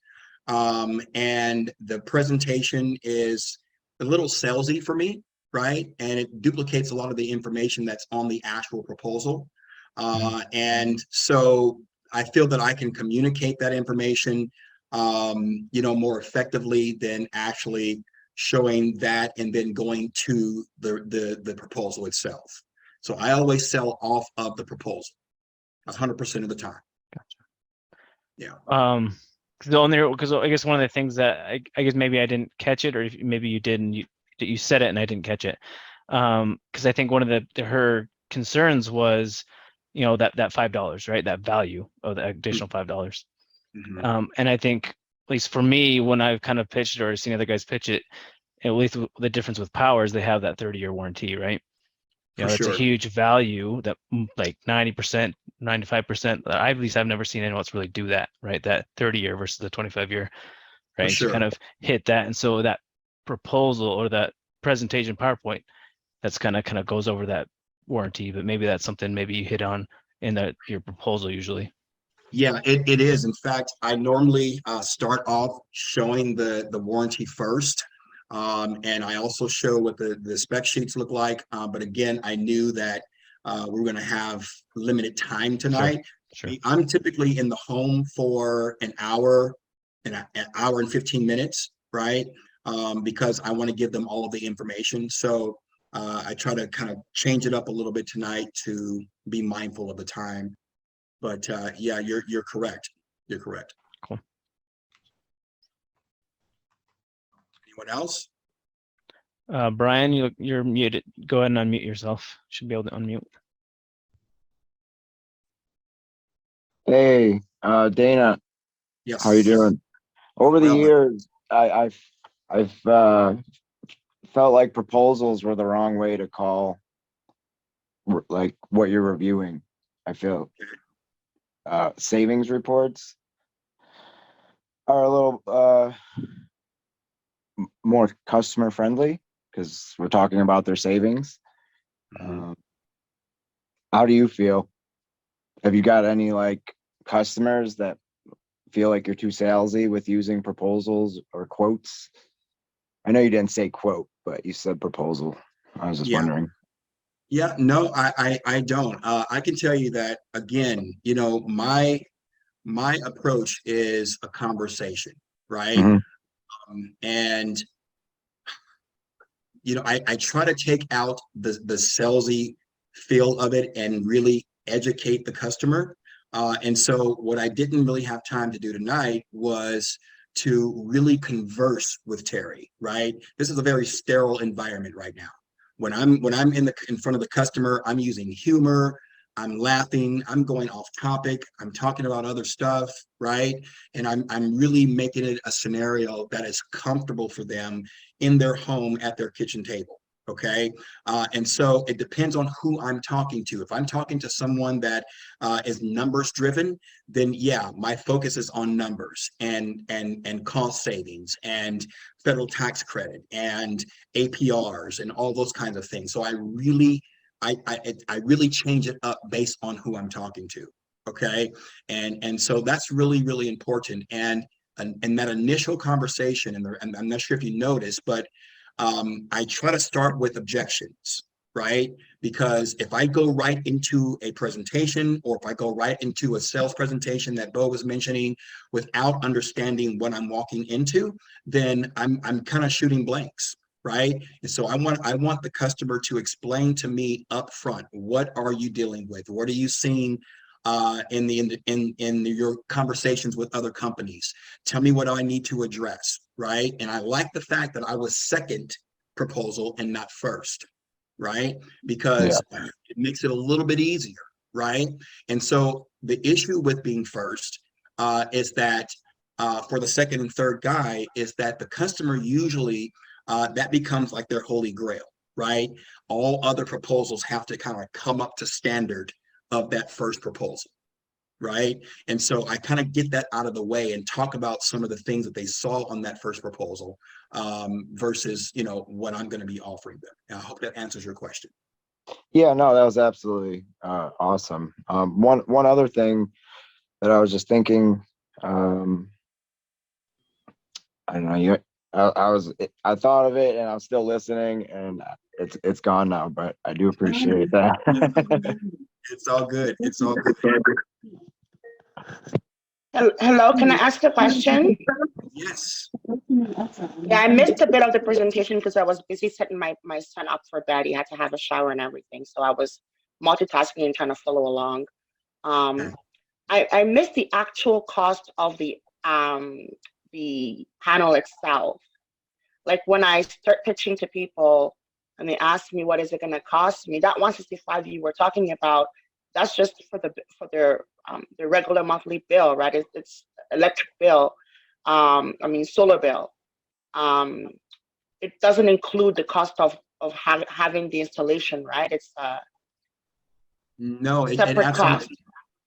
And the presentation is a little salesy for me, right? And it duplicates a lot of the information that's on the actual proposal. And so I feel that I can communicate that information, more effectively than actually showing that and then going to the proposal itself. So I always sell off of the proposal 100% of the time. Yeah. Because I guess one of the things that I guess maybe I didn't catch it, or maybe you did and you said it and I didn't catch it. Because I think one of her concerns was, that $5, right? That value of the additional $5. Mm-hmm. And I think, at least for me, when I've kind of pitched it or seen other guys pitch it, at least the difference with Powur is they have that 30-year warranty, right? That's sure. a huge value that like 90%, 95%. At least I've never seen anyone else really do that, right? That 30-year versus the 25-year, right? And sure. to kind of hit that. And so that proposal or that presentation PowerPoint, that's kind of goes over that warranty, but maybe that's something maybe you hit on in your proposal usually. Yeah, it is. In fact, I normally start off showing the warranty first. And I also show what the spec sheets look like. But again, I knew that we're going to have limited time tonight. Sure. I'm typically in the home for an hour and 15 minutes, right? Because I want to give them all of the information. So I try to kind of change it up a little bit tonight to be mindful of the time. But yeah, you're correct. You're correct. Cool. Anyone else? Brian, you're muted. Go ahead and unmute yourself. Should be able to unmute. Hey, Dana, Yes. how you doing? Over the Well, years, I've felt like proposals were the wrong way to call like what you're reviewing. I feel savings reports are a little more customer friendly because we're talking about their savings. Mhm. How do you feel? Have you got any like customers that feel like you're too salesy with using proposals or quotes? I know you didn't say quote, but you said proposal. I was just Yeah. wondering. Yeah, no, I don't. I can tell you that again, you know, my approach is a conversation, right? Mhm. And you know, I try to take out the salesy feel of it and really educate the customer. And so what I didn't really have time to do tonight was to really converse with Terry, right? This is a very sterile environment right now. When I'm in front of the customer, I'm using humor, I'm laughing, I'm going off topic, I'm talking about other stuff, right? And I'm really making it a scenario that is comfortable for them in their home at their kitchen table. Okay. And so it depends on who I'm talking to. If I'm talking to someone that is numbers driven, then yeah, my focus is on numbers and cost savings and federal tax credit and APRs and all those kinds of things. So I really change it up based on who I'm talking to. Okay. And so that's really important. And that initial conversation, and I'm not sure if you noticed, but I try to start with objections, right? Because if I go right into a presentation or if I go right into a sales presentation that Bo was mentioning without understanding what I'm walking into, then I'm kind of shooting blanks, right? And so I want the customer to explain to me up front, what are you dealing with? What are you seeing in your conversations with other companies? Tell me what I need to address, right? And I like the fact that I was second proposal and not first, right? Yeah. Because it makes it a little bit easier, right? And so the issue with being first is that for the second and third guy is that the customer usually that becomes like their holy grail, right? All other proposals have to kind of come up to standard of that first proposal, right? And so I kind of get that out of the way and talk about some of the things that they saw on that first proposal versus, you know, what I'm going to be offering them. And I hope that answers your question. Yeah, no, that was absolutely awesome. One other thing that I was just thinking, I don't know, I thought of it and I'm still listening and it's gone now, but I do appreciate that. It's all good. It's all good. Hello, can I ask a question? Yes. Yeah, I missed a bit of the presentation because I was busy setting my son up for bed. He had to have a shower and everything. So I was multitasking and trying to follow along. I missed the actual cost of the panel itself. Like when I start pitching to people and they ask me what is it going to cost me, that 165 you were talking about, that's just for their regular monthly bill, right? It's electric bill, solar bill. It doesn't include the cost of having the installation, right? It's No, it separate cost. absolutely,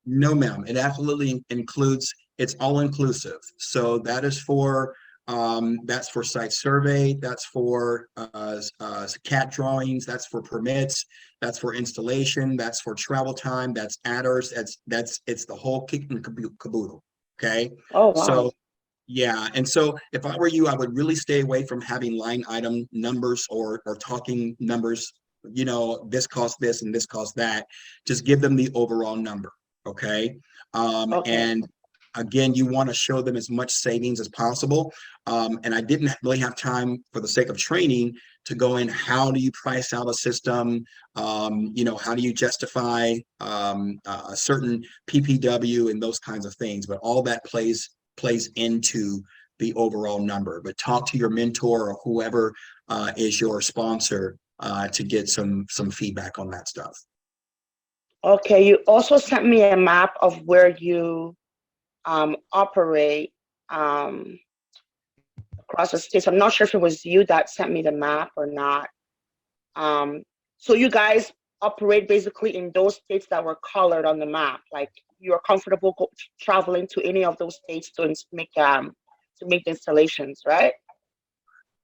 no, ma'am. It absolutely includes, it's all inclusive. So that's for site survey, that's for CAT drawings, that's for permits, that's for installation, that's for travel time, that's adders, it's the whole kit and caboodle. Okay. Oh, wow. So yeah, and so if I were you, I would really stay away from having line item numbers or talking numbers, you know, this costs this and this costs that. Just give them the overall number. Okay. Okay. And again, you want to show them as much savings as possible. And I didn't really have time for the sake of training to go in, how do you price out a system? How do you justify a certain PPW and those kinds of things? But all that plays into the overall number. But talk to your mentor or whoever is your sponsor to get some feedback on that stuff. Okay, you also sent me a map of where you operate across the states. I'm not sure if it was you that sent me the map or not. So you guys operate basically in those states that were colored on the map. Like, you're comfortable traveling to any of those states to make the installations, right?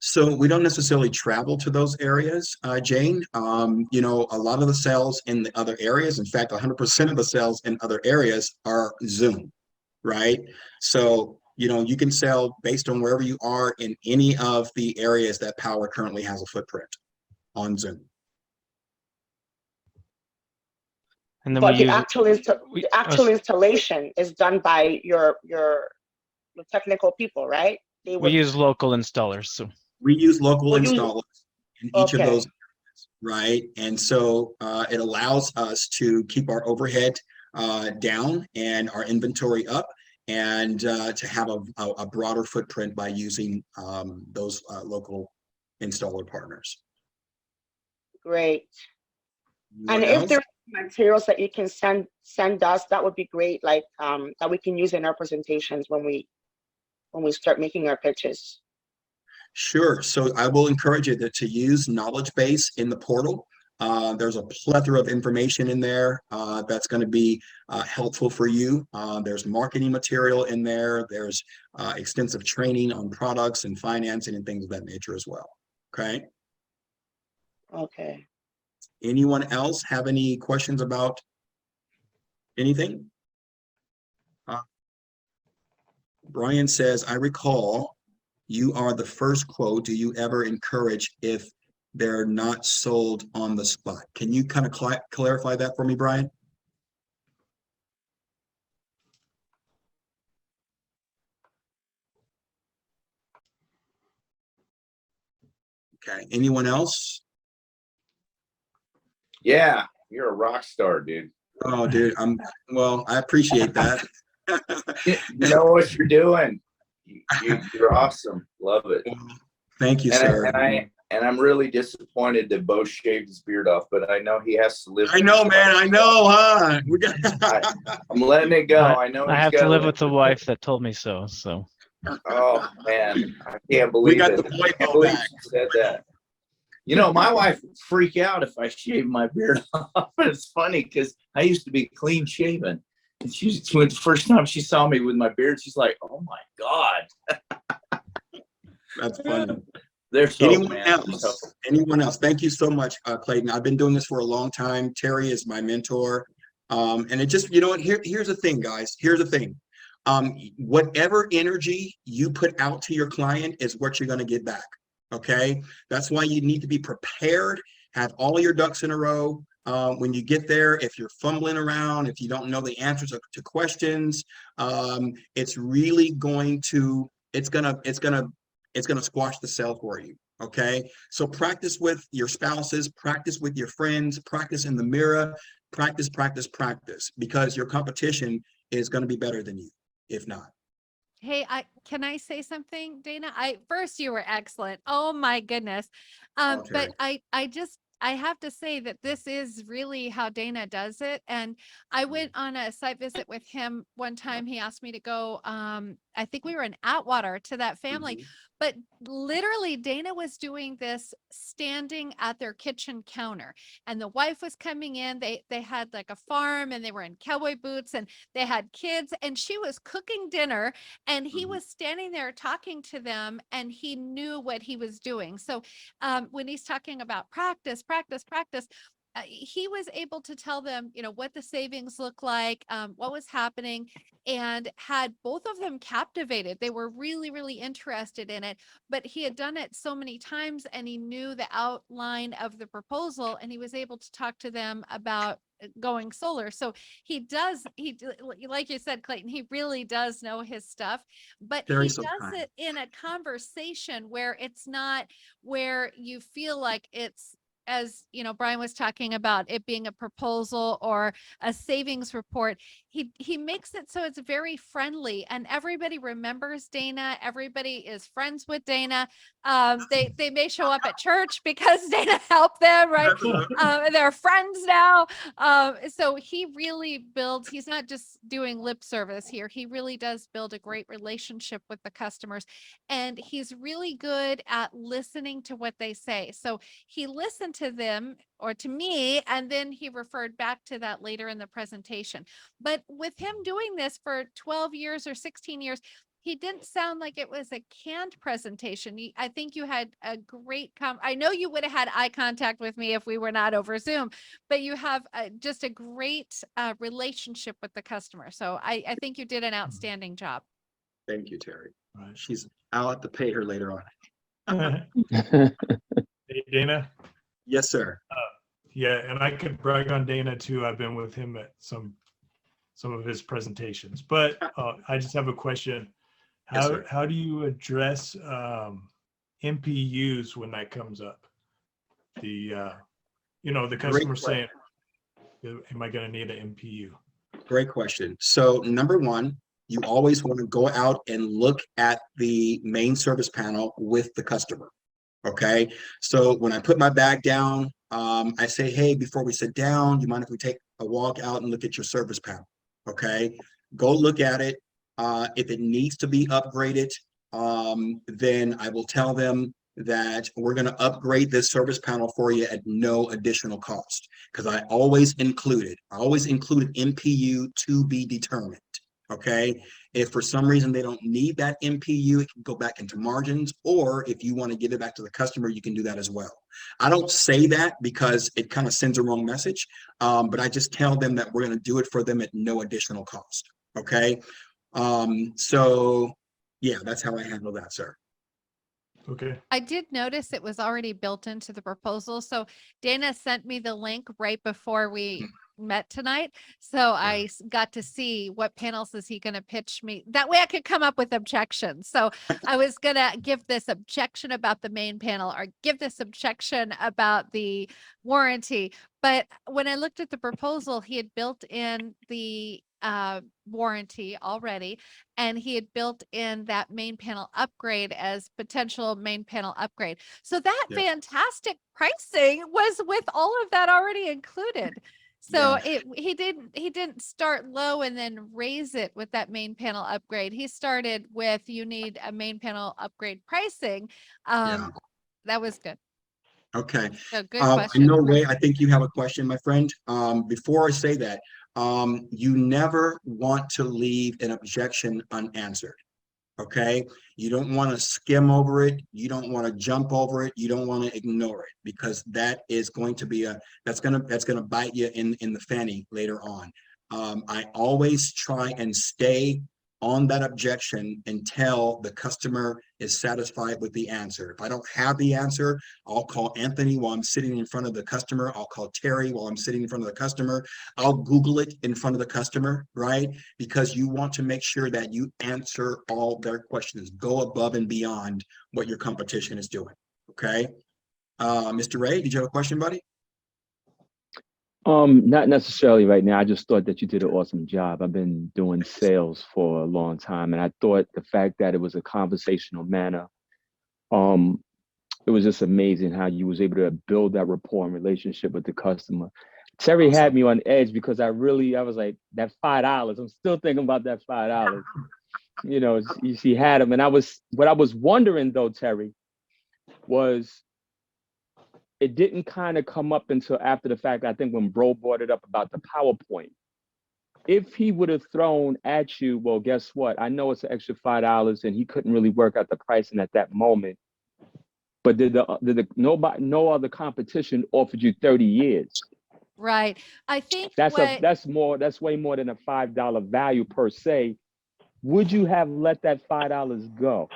So we don't necessarily travel to those areas, Jane. A lot of the sales in the other areas, in fact, 100% of the sales in other areas are Zoom, right? So, you can sell based on wherever you are in any of the areas that Powur currently has a footprint on Zoom. And then But we the use actual installation is done by your technical people, right? we use local installers. So We use local Oh, installers in each of okay. those areas, right? And so it allows us to keep our overhead down and our inventory up, and to have a broader footprint by using those local installer partners. Great. Anyone And if else? there's materials that you can send us, that would be great. Like that we can use in our presentations when we start making our pitches. Sure. So I will encourage you to use knowledge base in the portal. There's a plethora of information in there that's going to be helpful for you. There's marketing material in there. There's extensive training on products and financing and things of that nature as well. Okay. Okay. Anyone else have any questions about anything? Brian says, I recall you are the first quote. Do you ever encourage if they're not sold on the spot? Can you kind of clarify that for me, Brian? Okay. Anyone else? Yeah, you're a rock star, dude. Oh, dude, well, I appreciate that. You know what you're doing. You're awesome. Love it. Thank you, sir. And I'm really disappointed that Bo shaved his beard off, but I know he has to live. I know, man. I know, huh? I'm letting it go. I know I have to live with the wife that told me so. So. Oh man, I can't believe We got it. the boy I can't Bo believe back. she said that. My wife would freak out if I shaved my beard off. It's funny because I used to be clean shaven. And when the first time she saw me with my beard, she's like, "Oh my God." That's funny. There's hope, Anyone man. else? Anyone else? Thank you so much, Clayton. I've been doing this for a long time. Terry is my mentor. And it just, here's the thing, guys. Here's the thing. Whatever energy you put out to your client is what you're going to get back. Okay. That's why you need to be prepared, have all your ducks in a row. When you get there, if you're fumbling around, if you don't know the answers to questions, it's really going to squash the sale for you. Okay. So practice with your spouses, practice with your friends, practice in the mirror, practice, because your competition is going to be better than you, if not. Hey, can I say something, Dana? First, you were excellent. Oh my goodness. But I have to say that this is really how Dana does it. And I went on a site visit with him one time. He asked me to go, I think we were in Atwater to that family, but literally Dana was doing this standing at their kitchen counter, and the wife was coming in. They had like a farm, and they were in cowboy boots, and they had kids, and she was cooking dinner, and he was standing there talking to them, and he knew what he was doing. So when he's talking about practice, he was able to tell them, what the savings look like, what was happening. and had both of them captivated. They were really, really interested in it, but he had done it so many times and he knew the outline of the proposal and he was able to talk to them about going solar. So like you said, Clayton, he really does know his stuff, but Very he so does kind. it in a conversation where it's not where you feel like it's, as you know, Brian was talking about it being a proposal or a savings report. He makes it so it's very friendly and everybody remembers Dana. Everybody is friends with Dana. They may show up at church because Dana helped them, right? And they're friends now. So he really builds, he's not just doing lip service here. He really does build a great relationship with the customers. And he's really good at listening to what they say. So he listened to them or to me, and then he referred back to that later in the presentation. But with him doing this for 12 years or 16 years, he didn't sound like it was a canned presentation. I think you had a great I know you would have had eye contact with me if we were not over Zoom, but you have just a great relationship with the customer. So I think you did an outstanding job. Thank you, Terry. Right. I'll have to pay her later on. Hey, Dana. Yes, sir. Yeah, and I could brag on Dana too. I've been with him at some of his presentations, but I just have a question. Yes, sir. How do you address MPUs when that comes up? The the customer saying, "Am I going to need an MPU?" Great question. So number one, you always want to go out and look at the main service panel with the customer. Okay. So when I put my bag down, I say, hey, before we sit down, you mind if we take a walk out and look at your service panel? Okay. Go look at it. If it needs to be upgraded, then I will tell them that we're going to upgrade this service panel for you at no additional cost. Because I always included MPU to be determined. Okay. If for some reason they don't need that MPU, it can go back into margins, or if you want to give it back to the customer, you can do that as well. I don't say that because it kind of sends a wrong message, but I just tell them that we're going to do it for them at no additional cost. Okay. So yeah, that's how I handle that, sir. Okay. I did notice it was already built into the proposal. So Dana sent me the link right before we met tonight. So I got to see what panels is he going to pitch me. That way I could come up with objections. So I was going to give this objection about the main panel or give this objection about the warranty. But when I looked at the proposal, he had built in the warranty already, and he had built in that main panel upgrade as potential main panel upgrade. So that fantastic pricing was with all of that already included. So he didn't start low and then raise it with that main panel upgrade. He started with, you need a main panel upgrade pricing. That was good. Okay. So good question. No way. I think you have a question, my friend. Before I say that, you never want to leave an objection unanswered. Okay. You don't want to skim over it. You don't want to jump over it. You don't want to ignore it, because that is going to be that's going to bite you in the fanny later on. I always try and stay on that objection until the customer is satisfied with the answer. If I don't have the answer, I'll call Anthony while I'm sitting in front of the customer. I'll call Terry while I'm sitting in front of the customer. I'll Google it in front of the customer, right? Because you want to make sure that you answer all their questions. Go above and beyond what your competition is doing, okay? Mr. Ray, did you have a question, buddy? Not necessarily right now. I just thought that you did an awesome job. I've been doing sales for a long time, and I thought the fact that it was a conversational manner, it was just amazing how you was able to build that rapport and relationship with the customer. Terry had me on edge because I was like, that $5. I'm still thinking about that $5. You know, she had him, and what I was wondering though, Terry, was it didn't kind of come up until after the fact. I think when Bro brought it up about the PowerPoint. If he would have thrown at you, well, guess what? I know it's an extra $5, and he couldn't really work out the pricing at that moment. But no other competition offered you 30 years? Right. I think That's what that's way more than a $5 value per se. Would you have let that $5 go?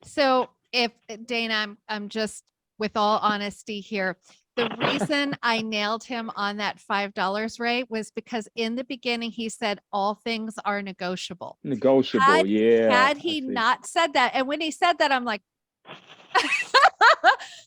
So if Dana, I'm just with all honesty here. The reason I nailed him on that $5 rate was because in the beginning he said all things are negotiable. Negotiable, yeah. Had I he see. not said that, and when he said that, I'm like,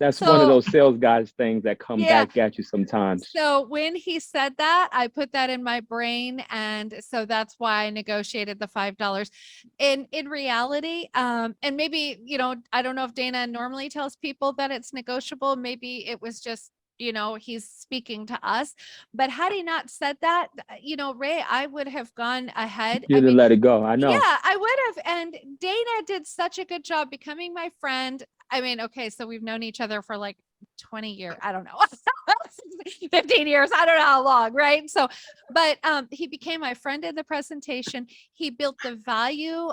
That's one of so those sales guys things that come yeah. back at you sometimes. So when he said that, I put that in my brain, and so that's why I negotiated the $5. In reality, and maybe, you know, I don't know if Dana normally tells people that it's negotiable. Maybe it was just, you know, he's speaking to us. But had he not said that, you know, Ray, I would have gone ahead. You'd have let it go. I know. Yeah, I would have. And Dana did such a good job becoming my friend. I mean, okay, so we've known each other for like 20 years. I don't know. 15 years. I don't know how long, right? So, but he became my friend in the presentation. He built the value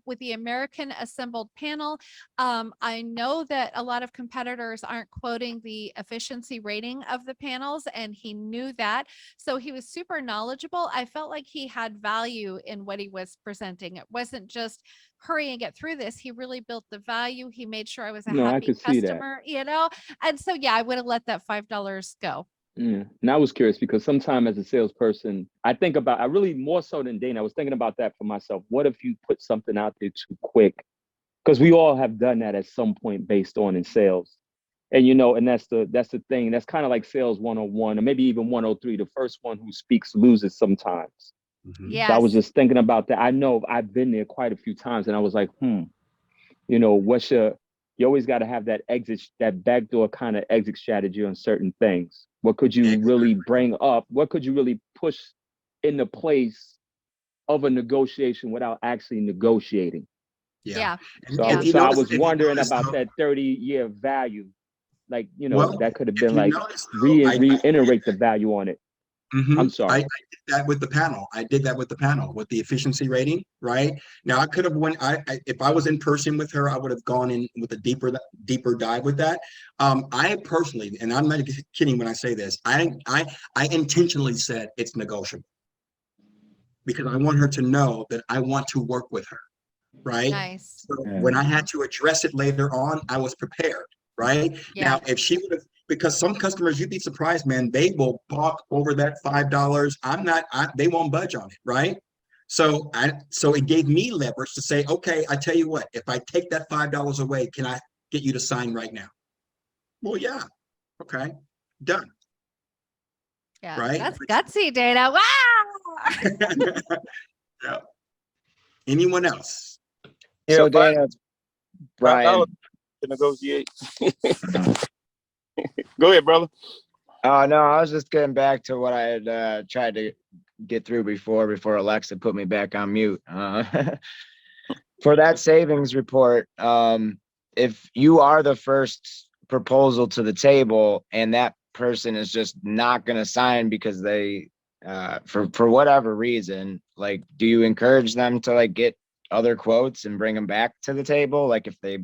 with the American assembled panel. I know that a lot of competitors aren't quoting the efficiency rating of the panels, and he knew that. So he was super knowledgeable. I felt like he had value in what he was presenting. It wasn't just hurry and get through this. He really built the value. He made sure I was a No, I happy could see that. customer, you know? And so, yeah, I would have let that $5 go. Yeah. And I was curious because sometimes as a salesperson, I really more so than Dana, I was thinking about that for myself. What if you put something out there too quick? Because we all have done that at some point based on in sales. And, you know, and that's the thing. That's kind of like sales 101 or maybe even 103. The first one who speaks loses sometimes. Yes. So I was just thinking about that. I know I've been there quite a few times and I was like, you know, you always got to have that backdoor kind of exit strategy on certain things. What could you really bring up? What could you really push in the place of a negotiation without actually negotiating? Yeah. So, I was wondering about that 30-year value. Like, you know, that could have been like reiterate the value on it. I'm sorry. I did that with the panel. I did that with the panel with the efficiency rating, right? Now I could have if I was in person with her, I would have gone in with a deeper dive with that. I personally, and I'm not kidding when I say this, I intentionally said it's negotiable because I want her to know that I want to work with her, right? Nice. So when I had to address it later on, I was prepared, right? Yeah. Now, if she would have, because some customers, you'd be surprised, man, they will balk over that $5. They won't budge on it, right? So it gave me leverage to say, okay, I tell you what, if I take that $5 away, can I get you to sign right now? Well, yeah. Okay, done. Yeah. Right? That's gutsy, Dana. Wow. Yeah. Anyone else? So Dana, Brian. To negotiate. Go ahead, brother. Oh no, I was just getting back to what I had tried to get through before Alexa put me back on mute. For that savings report, if you are the first proposal to the table and that person is just not going to sign because they for whatever reason, like, do you encourage them to like get other quotes and bring them back to the table? Like if they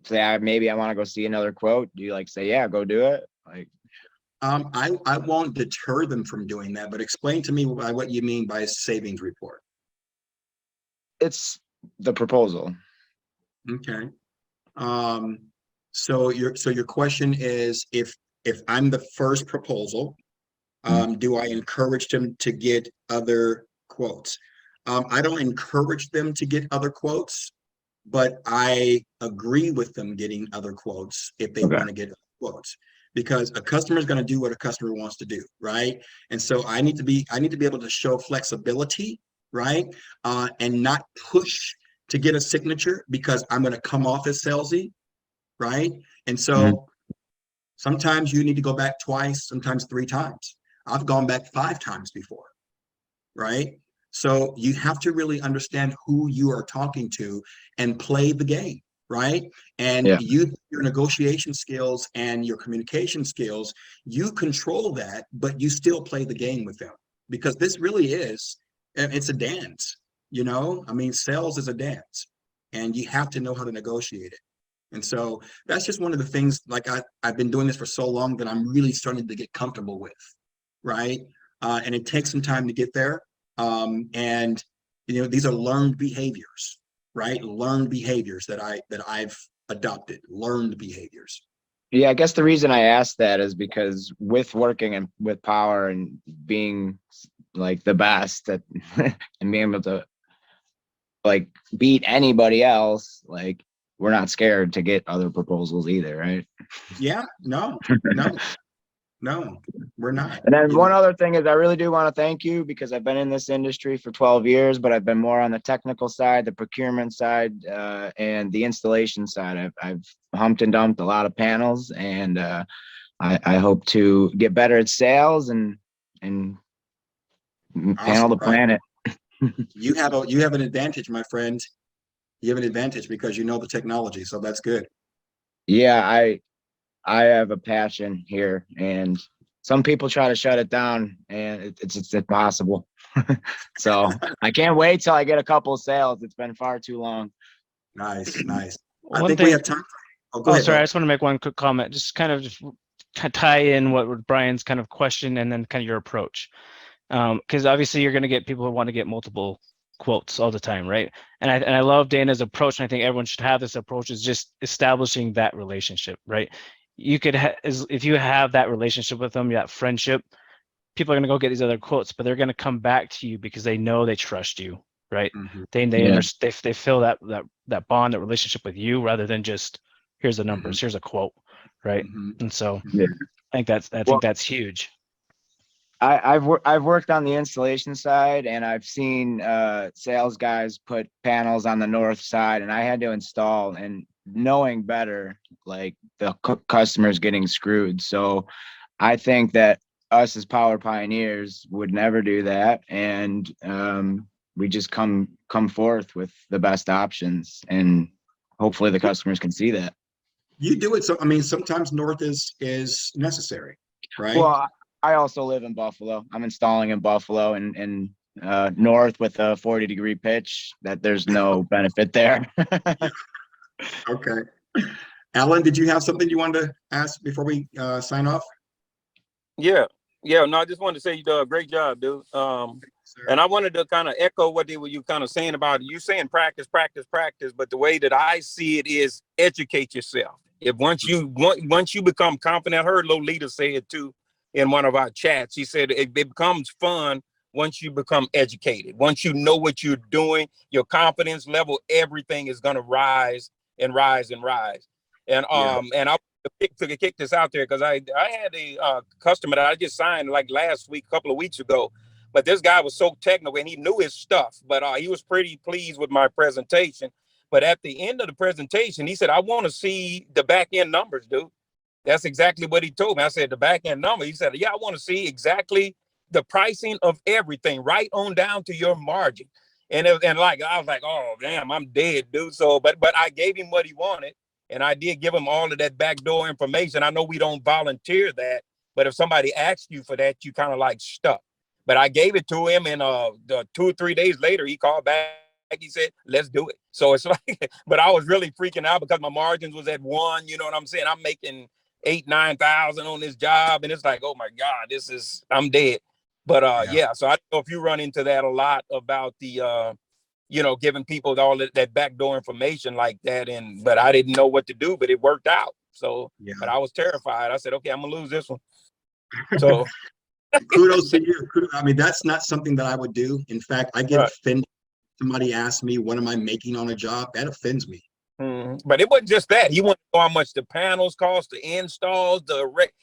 say, maybe I want to go see another quote, do you like say, yeah, go do it? Like, I won't deter them from doing that, but explain to me what you mean by savings report. It's the proposal. Okay. So your question is, if I'm the first proposal, do I encourage them to get other quotes? I don't encourage them to get other quotes, but I agree with them getting other quotes if they want to get quotes, because a customer is going to do what a customer wants to do, right? And so I need to be able to show flexibility, right? And not push to get a signature because I'm going to come off as salesy, right? And so sometimes you need to go back twice, sometimes 3 times. I've gone back 5 times before, right? So you have to really understand who you are talking to and play the game, right? And your negotiation skills and your communication skills, you control that, but you still play the game with them, because this really is, it's a dance, you know? I mean, sales is a dance and you have to know how to negotiate it. And so that's just one of the things, like I've been doing this for so long that I'm really starting to get comfortable with. right? And it takes some time to get there. And these are learned behaviors, right? Learned behaviors that I've adopted, learned behaviors. Yeah, I guess the reason I asked that is because with working and with Powur and being like the best at and being able to like beat anybody else, like we're not scared to get other proposals either, right? Yeah, no, we're not. And then one other thing is I really do want to thank you because I've been in this industry for 12 years, but I've been more on the technical side, the procurement side, and the installation side. I've humped and dumped a lot of panels, and I hope to get better at sales and panel the planet. You have an advantage, my friend. You have an advantage because you know the technology, so that's good. Yeah, I have a passion here, and some people try to shut it down, and it's impossible. So I can't wait till I get a couple of sales. It's been far too long. Nice. I One think thing, we have time. Go ahead, sorry, I Bill. just want to make one quick comment, just kind of tie in what Brian's kind of question and then kind of your approach. Because obviously you're going to get people who want to get multiple quotes all the time, right? And I love Dana's approach, and I think everyone should have this approach, is just establishing that relationship, right? You could if you have that relationship with them, that friendship, people are going to go get these other quotes, but they're going to come back to you because they know they trust you, right? Mhm. They feel that bond, that relationship with you, rather than just here's the numbers, here's a quote, right? Mhm. And so Yeah. I think that's huge. I've worked on the installation side, and I've seen sales guys put panels on the north side, and I had to install, and knowing better, like the customers getting screwed. So I think that us as Powur pioneers would never do that, and we just come forth with the best options, and hopefully the customers can see that. You do it. So, I mean, sometimes north is necessary, right? Well, I also live in Buffalo. I'm installing in Buffalo, and north with a 40-degree pitch, that there's no benefit there. Okay. Alan, did you have something you wanted to ask before we sign off? Yeah. No, I just wanted to say you do a great job, dude. And I wanted to kind of echo what you kind of saying about you saying practice, but the way that I see it is educate yourself. If once you become confident, I heard Lolita say it too in one of our chats. She said it becomes fun once you become educated. Once you know what you're doing, your confidence level, everything is gonna rise and rise and rise. And and I to kick this out there because I had a customer that I just signed like last week, a couple of weeks ago. But this guy was so technical and he knew his stuff, but he was pretty pleased with my presentation. But at the end of the presentation, he said, I want to see the back end numbers, dude. That's exactly what he told me. I said, the back end number. He said, yeah, I want to see exactly the pricing of everything, right on down to your margin. And like, I was like, oh, damn, I'm dead, dude. So, but I gave him what he wanted. And I did give him all of that backdoor information. I know we don't volunteer that, but if somebody asks you for that, you kind of like stuck. But I gave it to him, and 2 or 3 days later, he called back. He said, let's do it. So it's like, but I was really freaking out because my margins was at 1, you know what I'm saying? I'm making 8,000-9,000 on this job. And it's like, oh my God, I'm dead. But yeah, so I don't know if you run into that a lot about the, giving people all that backdoor information like that. But I didn't know what to do, but it worked out. So, but I was terrified. I said, okay, I'm gonna lose this one. So kudos to you. I mean, that's not something that I would do. In fact, I get offended. Somebody asks me, what am I making on a job? That offends me. But it wasn't just that. He wanted to know how much the panels cost, the installs,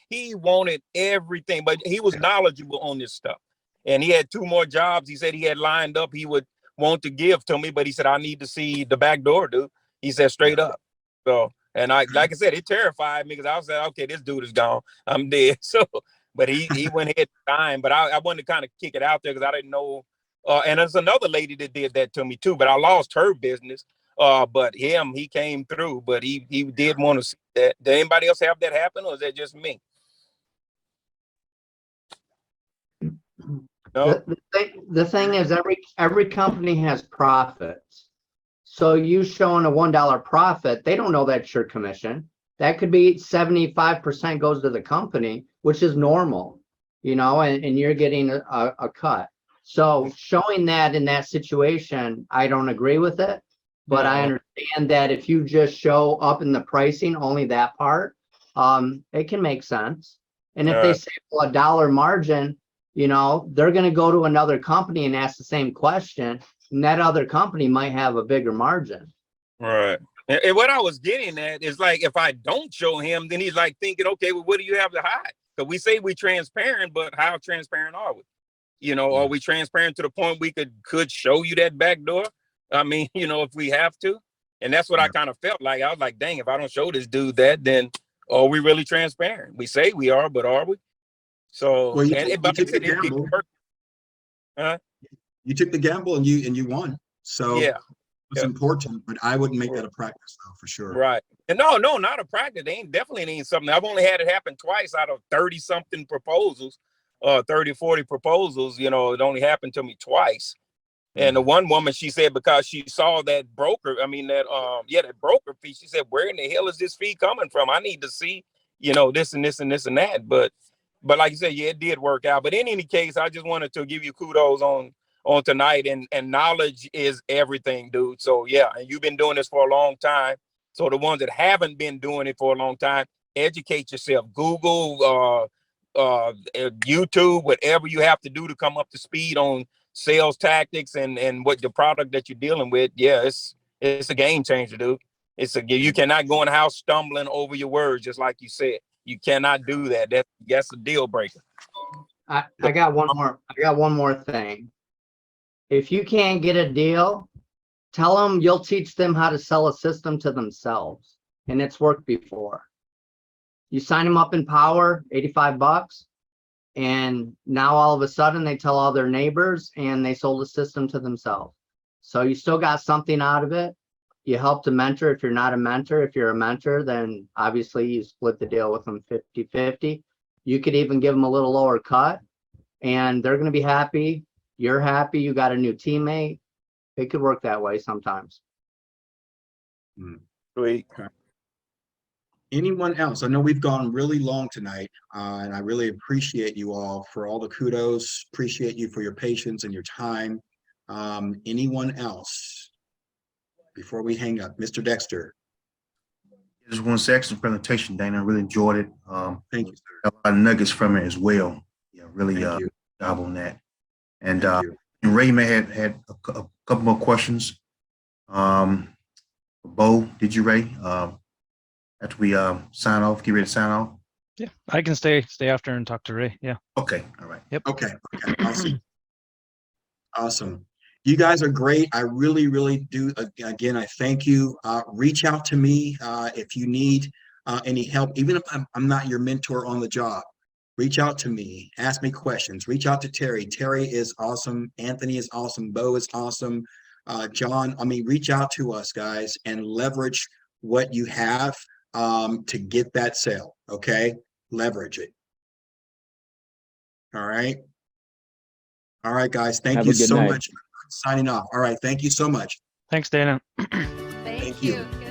he wanted everything, but he was knowledgeable on this stuff. And he had 2 more jobs he said he had lined up he would want to give to me, but he said, I need to see the back door, dude. He said straight up. So, and like I said, it terrified me because I was like, okay, this dude is gone. I'm dead. So, but he went ahead and signed, but I wanted to kind of kick it out there because I didn't know. And there's another lady that did that to me too, but I lost her business. But he came through, but he did want to see that. Did anybody else have that happen, or is that just me? No? The thing is, every company has profits. So you showing a $1 profit, they don't know that's your commission. That could be 75% goes to the company, which is normal. and you're getting a cut. So showing that in that situation, I don't agree with it, but I understand that if you just show up in the pricing, only that part, it can make sense. And if they say, well, a dollar margin, they're going to go to another company and ask the same question, and that other company might have a bigger margin. Right. And what I was getting at is like, if I don't show him, then he's like thinking, okay, well, what do you have to hide? Because we say we're transparent, but how transparent are we? Are we transparent to the point we could show you that back door? I mean, if we have to. And that's what I kind of felt like. I was like, dang, if I don't show this dude that, then are we really transparent? We say we are, but are we? So, Well, you but took the gamble. You took the gamble and you won. So yeah, it's important, but I wouldn't make that a practice though, for sure. right. And no, not a practice. They definitely ain't something. I've only had it happen twice out of 30 something proposals, 30, 40 proposals. It only happened to me twice. And the one woman, she said, because she saw that broker, that broker fee, she said, where in the hell is this fee coming from? I need to see, this and this and this and that. But like you said, yeah, it did work out. But in any case, I just wanted to give you kudos on tonight, and knowledge is everything, dude. So yeah, and you've been doing this for a long time. So the ones that haven't been doing it for a long time, educate yourself. Google, YouTube, whatever you have to do to come up to speed on sales tactics and what the product that you're dealing with. Yeah, it's a game changer, dude. You cannot go in the house stumbling over your words, just like you said. You cannot do that. That's a deal breaker. I got one more thing. If you can't get a deal, tell them you'll teach them how to sell a system to themselves, and it's worked before. You sign them up in Powur, $85, and now all of a sudden they tell all their neighbors, and they sold a system to themselves. So you still got something out of it. You help to mentor if you're not a mentor. If you're a mentor, then obviously you split the deal with them 50-50. You could even give them a little lower cut, and they're going to be happy. You're happy. You got a new teammate. It could work that way sometimes. Sweet. Anyone else? I know we've gone really long tonight, and I really appreciate you all for all the kudos. Appreciate you for your patience and your time. Anyone else before we hang up? Mr. Dexter. Just want to say excellent presentation, Dana. I really enjoyed it. Thank you, sir. Got a lot of nuggets from it as well. Yeah, really Thank you. job on that. And Thank you. Ray may have had a couple more questions. Bo, did you, Ray? After we sign off, get ready to sign off. Yeah, I can stay after and talk to Ray. Yeah. Okay. All right. Yep. Okay. Awesome. Awesome. You guys are great. I really, really do. Again, I thank you. Reach out to me if you need any help, even if I'm not your mentor on the job. Reach out to me. Ask me questions. Reach out to Terry. Terry is awesome. Anthony is awesome. Bo is awesome. John, reach out to us, guys, and leverage what you have to get that sale. Okay? Leverage it. All right. All right, guys. Thank you so much. Signing off. All right. Thank you so much. Thanks, Dana. Thank you. Good